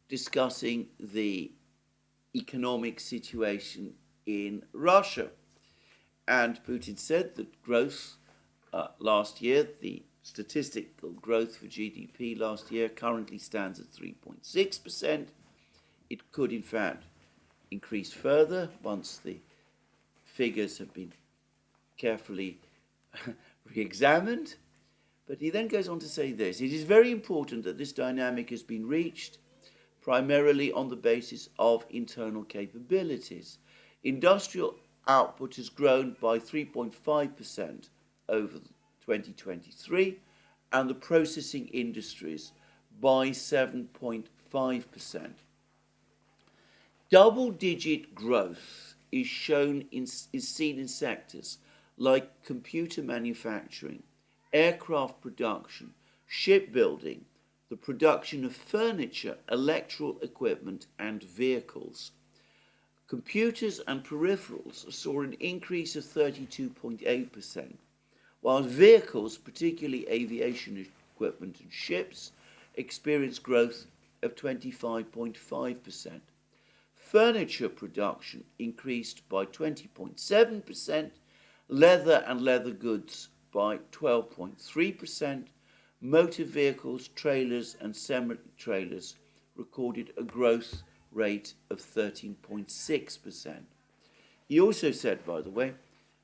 Speaker 1: discussing the economic situation in Russia. And Putin said that growth last year, the statistical growth for GDP last year currently stands at 3.6%. It could, in fact, increase further once the figures have been carefully re-examined. But he then goes on to say this: "It is very important that this dynamic has been reached primarily on the basis of internal capabilities. Industrial output has grown by 3.5% over 2023, and the processing industries by 7.5%. Double-digit growth is seen in sectors like computer manufacturing, aircraft production, shipbuilding, the production of furniture, electrical equipment, and vehicles. Computers and peripherals saw an increase of 32.8%, while vehicles, particularly aviation equipment and ships, experienced growth of 25.5%. Furniture production increased by 20.7%, leather and leather goods by 12.3%, motor vehicles, trailers and semi-trailers recorded a growth rate of 13.6%. He also said, by the way,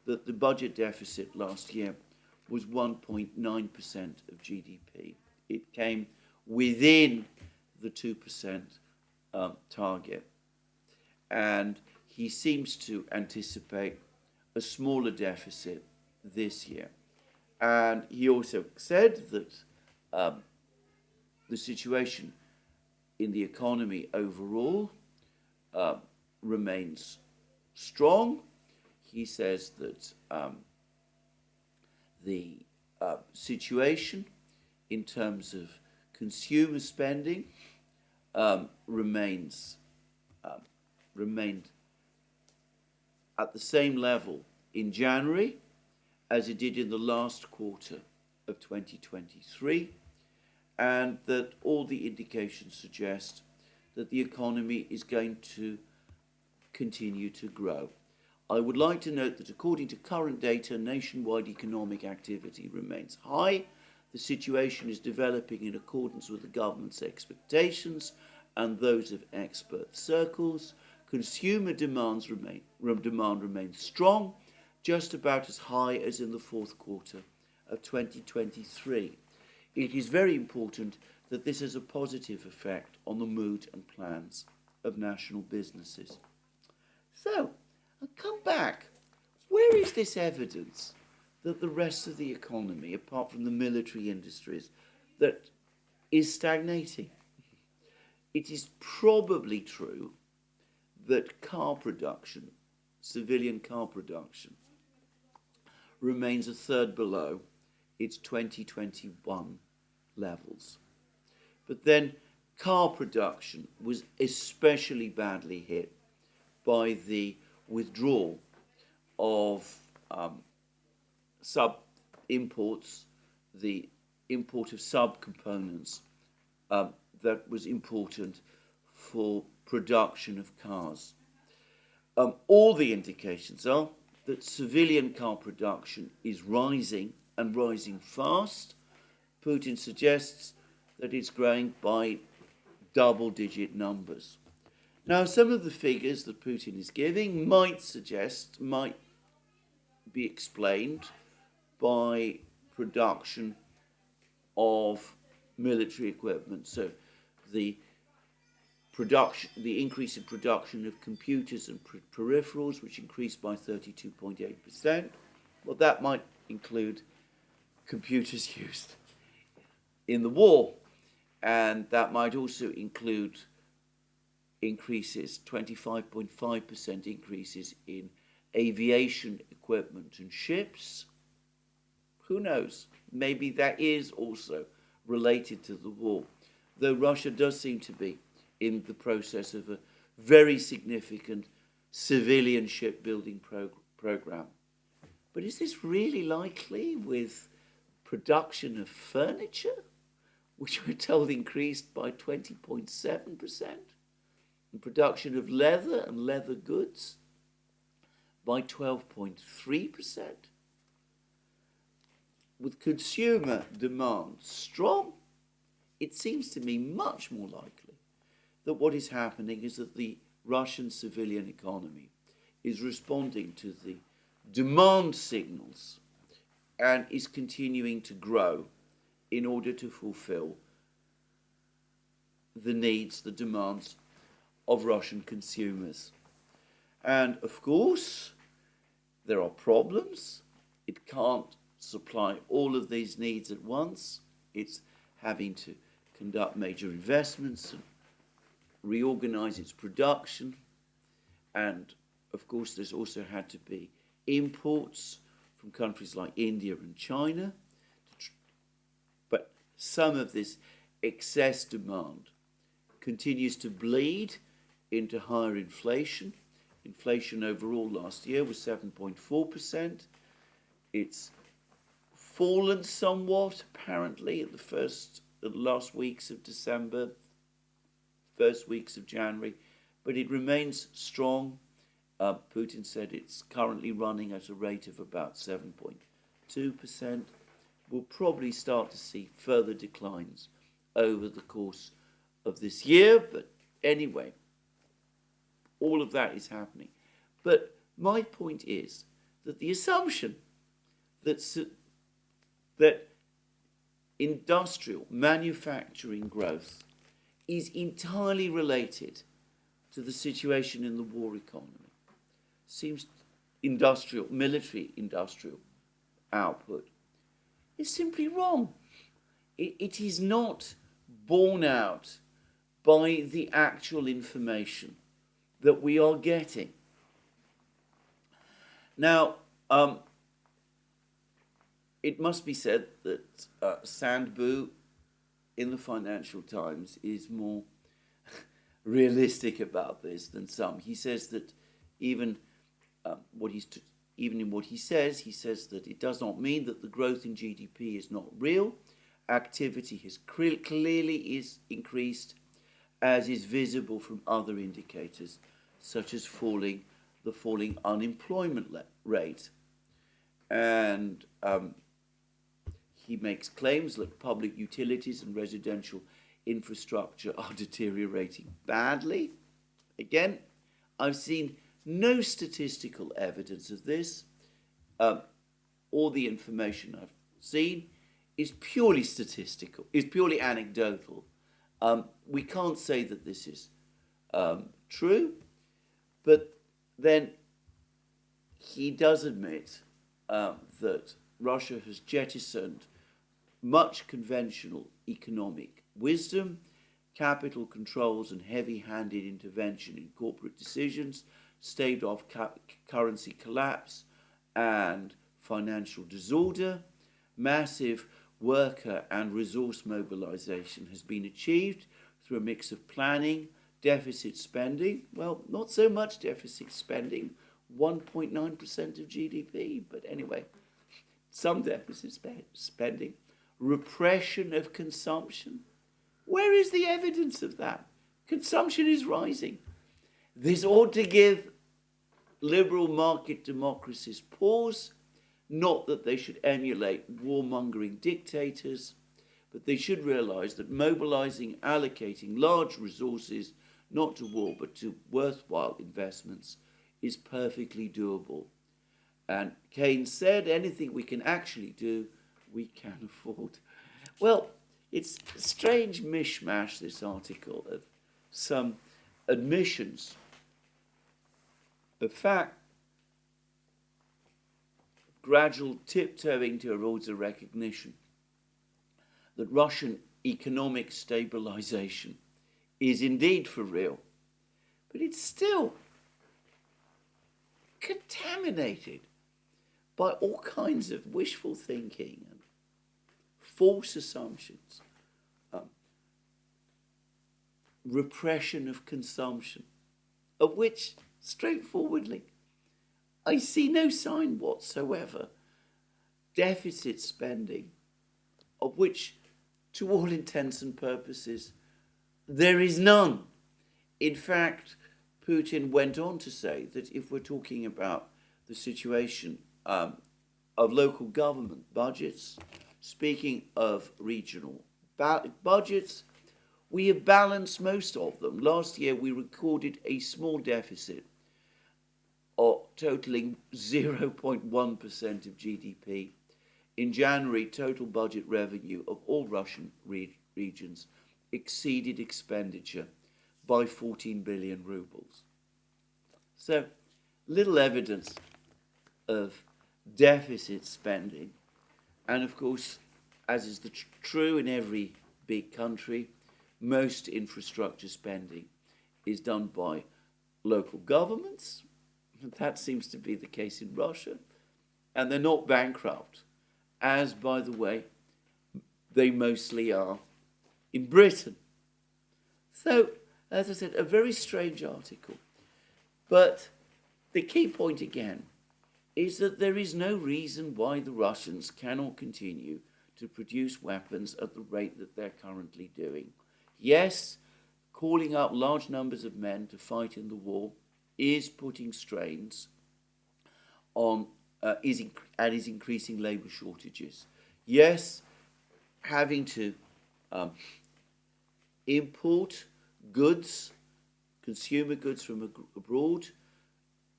Speaker 1: that the budget deficit last year was 1.9% of GDP. It came within the 2% target. And he seems to anticipate a smaller deficit this year. And he also said that the situation in the economy overall remains strong. He says that the situation in terms of consumer spending remained at the same level in January as it did in the last quarter of 2023, and that all the indications suggest that the economy is going to continue to grow. I would like to note that according to current data, nationwide economic activity remains high. The situation is developing in accordance with the government's expectations and those of expert circles. Consumer demand remains strong, just about as high as in the fourth quarter of 2023. It is very important that this has a positive effect on the mood and plans of national businesses. So, I'll come back. Where is this evidence that the rest of the economy, apart from the military industries, that is stagnating? It is probably true that car production, civilian car production, remains a third below its 2021 levels. But then car production was especially badly hit by the withdrawal of sub-imports, the import of sub-components that was important for production of cars. All the indications are that civilian car production is rising and rising fast. Putin suggests that it's growing by double-digit numbers. Now, some of the figures that Putin is giving might be explained by production of military equipment. So the increase in production of computers and peripherals, which increased by 32.8%. Well, that might include computers used in the war, and that might also include increases, 25.5% increases in aviation equipment and ships. Who knows? Maybe that is also related to the war, though Russia does seem to be in the process of a very significant civilian shipbuilding program. But is this really likely with production of furniture, which we're told increased by 20.7%, and production of leather and leather goods by 12.3%? With consumer demand strong, it seems to me much more likely that what is happening is that the Russian civilian economy is responding to the demand signals and is continuing to grow in order to fulfill the needs, the demands of Russian consumers. And of course, there are problems. It can't supply all of these needs at once. It's having to conduct major investments and reorganize its production. And of course, there's also had to be imports from countries like India and China. But some of this excess demand continues to bleed into higher inflation. Inflation overall last year was 7.4%. It's fallen somewhat, apparently, at the last weeks of December, first weeks of January, but it remains strong. Putin said it's currently running at a rate of about 7.2%. We'll probably start to see further declines over the course of this year, but anyway, all of that is happening. But my point is that the assumption that industrial manufacturing growth is entirely related to the situation in the war economy seems military industrial output is simply wrong. It is not borne out by the actual information that we are getting. Now, it must be said that Sandbu in the Financial Times is more realistic about this than some. He says that even even in what he says that it does not mean that the growth in GDP is not real. Activity has clearly is increased, as is visible from other indicators, such as the falling unemployment rate. And he makes claims that public utilities and residential infrastructure are deteriorating badly. Again, I've seen no statistical evidence of this. All the information I've seen is purely statistical, is purely anecdotal. We can't say that this is true, but then he does admit that Russia has jettisoned much conventional economic wisdom, capital controls and heavy-handed intervention in corporate decisions, staved off currency collapse and financial disorder. Massive worker and resource mobilization has been achieved through a mix of planning, deficit spending, well, not so much deficit spending, 1.9% of GDP, but anyway, some deficit spending, repression of consumption. Where is the evidence of that? Consumption is rising. This ought to give liberal market democracies pause, not that they should emulate warmongering dictators, but they should realize that mobilizing, allocating large resources, not to war, but to worthwhile investments, is perfectly doable. And Keynes said, anything we can actually do, we can afford. Well, it's a strange mishmash, this article, of some admissions. The fact, gradual tiptoeing towards a recognition that Russian economic stabilization is indeed for real, but it's still contaminated by all kinds of wishful thinking and false assumptions, repression of consumption, of which, straightforwardly, I see no sign whatsoever. Deficit spending, of which, to all intents and purposes, there is none. In fact, Putin went on to say that if we're talking about the situation of local government budgets, speaking of regional budgets, we have balanced most of them. Last year, we recorded a small deficit totaling 0.1% of GDP. In January, total budget revenue of all Russian regions exceeded expenditure by 14 billion rubles. So, little evidence of deficit spending. And of course, as is true in every big country, most infrastructure spending is done by local governments. That seems to be the case in Russia. And they're not bankrupt, as, by the way, they mostly are in Britain. So, as I said, a very strange article. But the key point again is that there is no reason why the Russians cannot continue to produce weapons at the rate that they're currently doing. Yes, calling up large numbers of men to fight in the war is putting strains on, is increasing labour shortages. Yes, having to import goods, consumer goods from abroad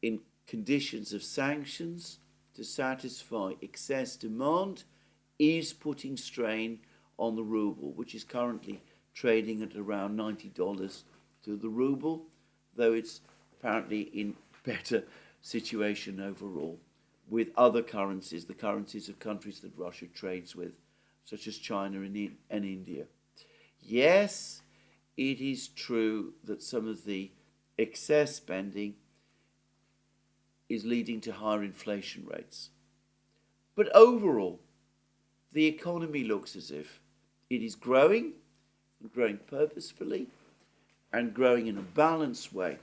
Speaker 1: in conditions of sanctions to satisfy excess demand is putting strain on the ruble, which is currently trading at around $90 to the ruble, though it's apparently in better situation overall with other currencies, the currencies of countries that Russia trades with, such as China and India. Yes, it is true that some of the excess spending is leading to higher inflation rates. But overall, the economy looks as if it is growing, and growing purposefully, and growing in a balanced way,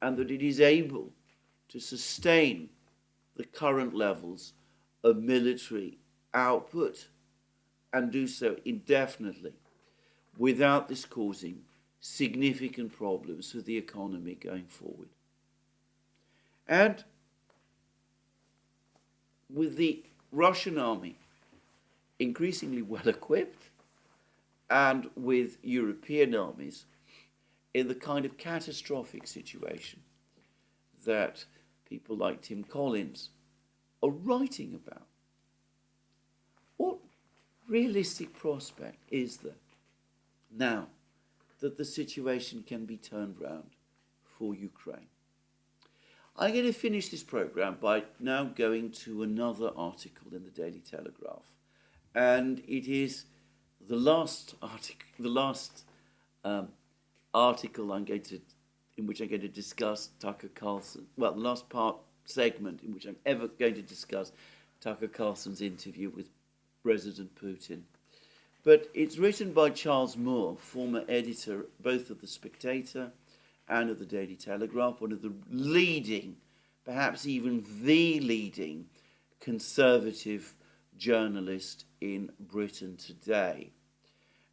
Speaker 1: and that it is able to sustain the current levels of military output and do so indefinitely without this causing significant problems for the economy going forward. And with the Russian army increasingly well equipped, and with European armies in the kind of catastrophic situation that people like Tim Collins are writing about, what realistic prospect is there now that the situation can be turned round for Ukraine? I'm going to finish this programme by now going to another article in the Daily Telegraph, and it is the last article in which I'm going to discuss Tucker Carlson. Well, the last segment in which I'm ever going to discuss Tucker Carlson's interview with President Putin. But it's written by Charles Moore, former editor both of The Spectator and of the Daily Telegraph, one of the leading, perhaps even the leading, conservative journalist in Britain today.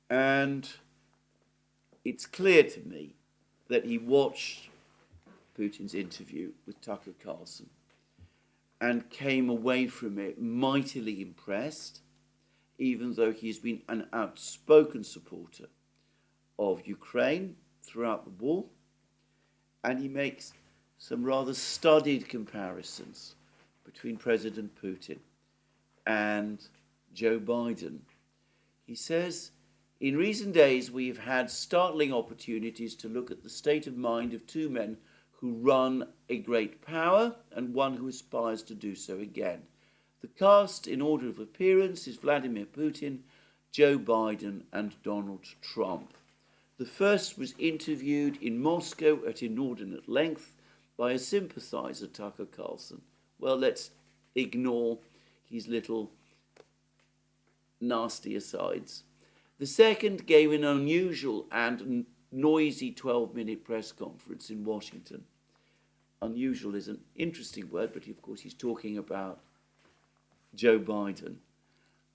Speaker 1: And it's clear to me that he watched Putin's interview with Tucker Carlson and came away from it mightily impressed, even though he's been an outspoken supporter of Ukraine throughout the war. And he makes some rather studied comparisons between President Putin and Joe Biden. He says, in recent days, we've had startling opportunities to look at the state of mind of two men who run a great power and one who aspires to do so again. The cast, in order of appearance, is Vladimir Putin, Joe Biden, and Donald Trump. The first was interviewed in Moscow at inordinate length by a sympathizer, Tucker Carlson. Well, let's ignore his little nasty asides. The second gave an unusual and noisy 12-minute press conference in Washington. Unusual is an interesting word, but of course he's talking about Joe Biden.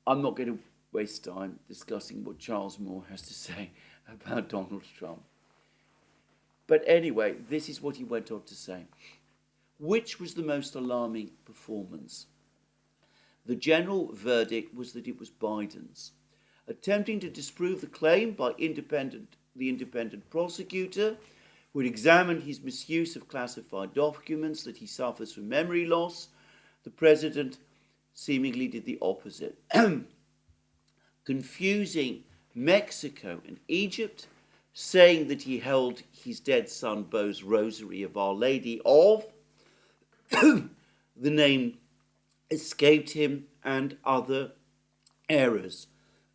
Speaker 1: I'm not going to waste time discussing what Charles Moore has to say about Donald Trump. But anyway, this is what he went on to say. Which was the most alarming performance? The general verdict was that it was Biden's. Attempting to disprove the claim by the independent prosecutor, who had examined his misuse of classified documents, that he suffers from memory loss, the president seemingly did the opposite. Confusing Mexico and Egypt, saying that he held his dead son Beau's rosary of Our Lady of, the name escaped him, and other errors.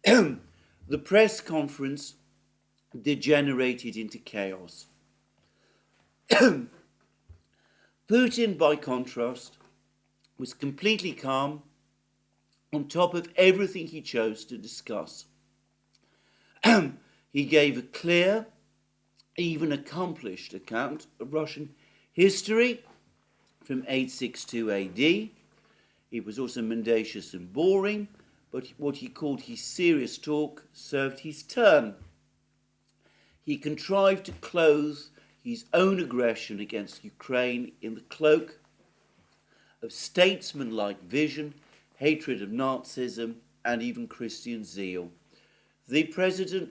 Speaker 1: The press conference degenerated into chaos. Putin, by contrast, was completely calm on top of everything he chose to discuss. He gave a clear, even accomplished account of Russian history from 862 AD. It was also mendacious and boring, but what he called his serious talk served his turn. He contrived to clothe his own aggression against Ukraine in the cloak of statesman-like vision, hatred of Nazism, and even Christian zeal. The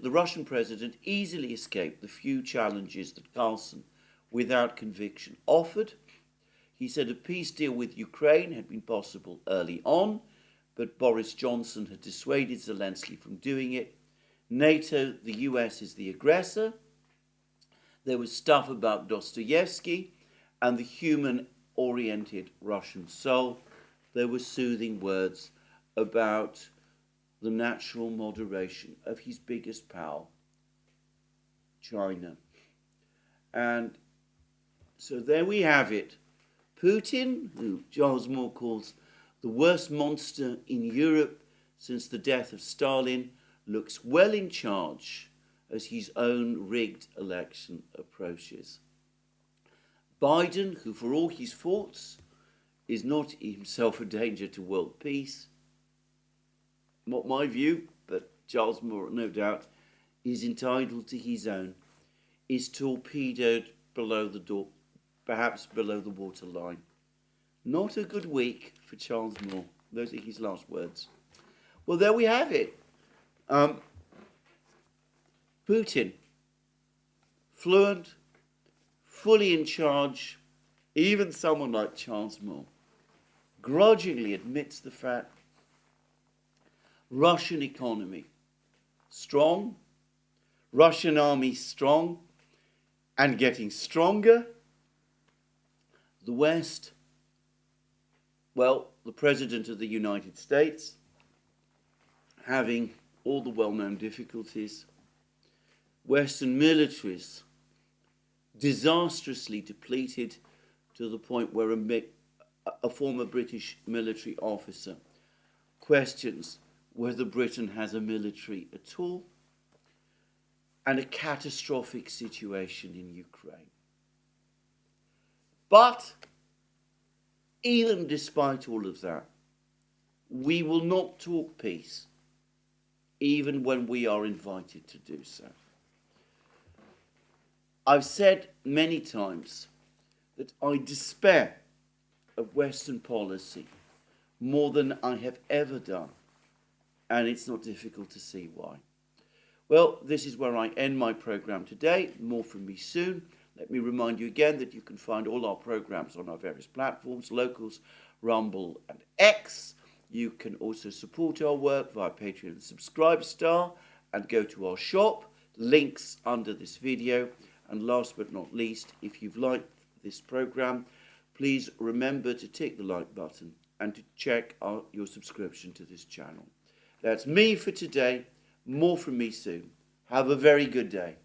Speaker 1: Russian president, easily escaped the few challenges that Carlson, without conviction, offered. He said a peace deal with Ukraine had been possible early on, but Boris Johnson had dissuaded Zelensky from doing it. NATO, the US, is the aggressor. There was stuff about Dostoevsky and the human-oriented Russian soul. There were soothing words about the natural moderation of his biggest pal, China. And so there we have it. Putin, who Charles Moore calls the worst monster in Europe since the death of Stalin, looks well in charge as his own rigged election approaches. Biden, who for all his faults is not himself a danger to world peace, not my view, but Charles Moore, no doubt, is entitled to his own, is torpedoed below the door, perhaps below the waterline. Not a good week for Charles Moore. Those are his last words. Well, there we have it. Putin, fluent, fully in charge, even someone like Charles Moore, grudgingly admits the fact. Russian economy, strong, Russian army strong and getting stronger. The West, well, the President of the United States having all the well-known difficulties. Western militaries disastrously depleted to the point where a former British military officer questions whether Britain has a military at all, and a catastrophic situation in Ukraine. But even despite all of that, we will not talk peace, even when we are invited to do so. I've said many times that I despair of Western policy more than I have ever done, and it's not difficult to see why. Well, this is where I end my program today. More from me soon. Let me remind you again that you can find all our programs on our various platforms, Locals, Rumble and X. You can also support our work via Patreon and Subscribestar and go to our shop, links under this video. And last but not least, if you've liked this program, please remember to tick the like button and to check your subscription to this channel. That's me for today. More from me soon. Have a very good day.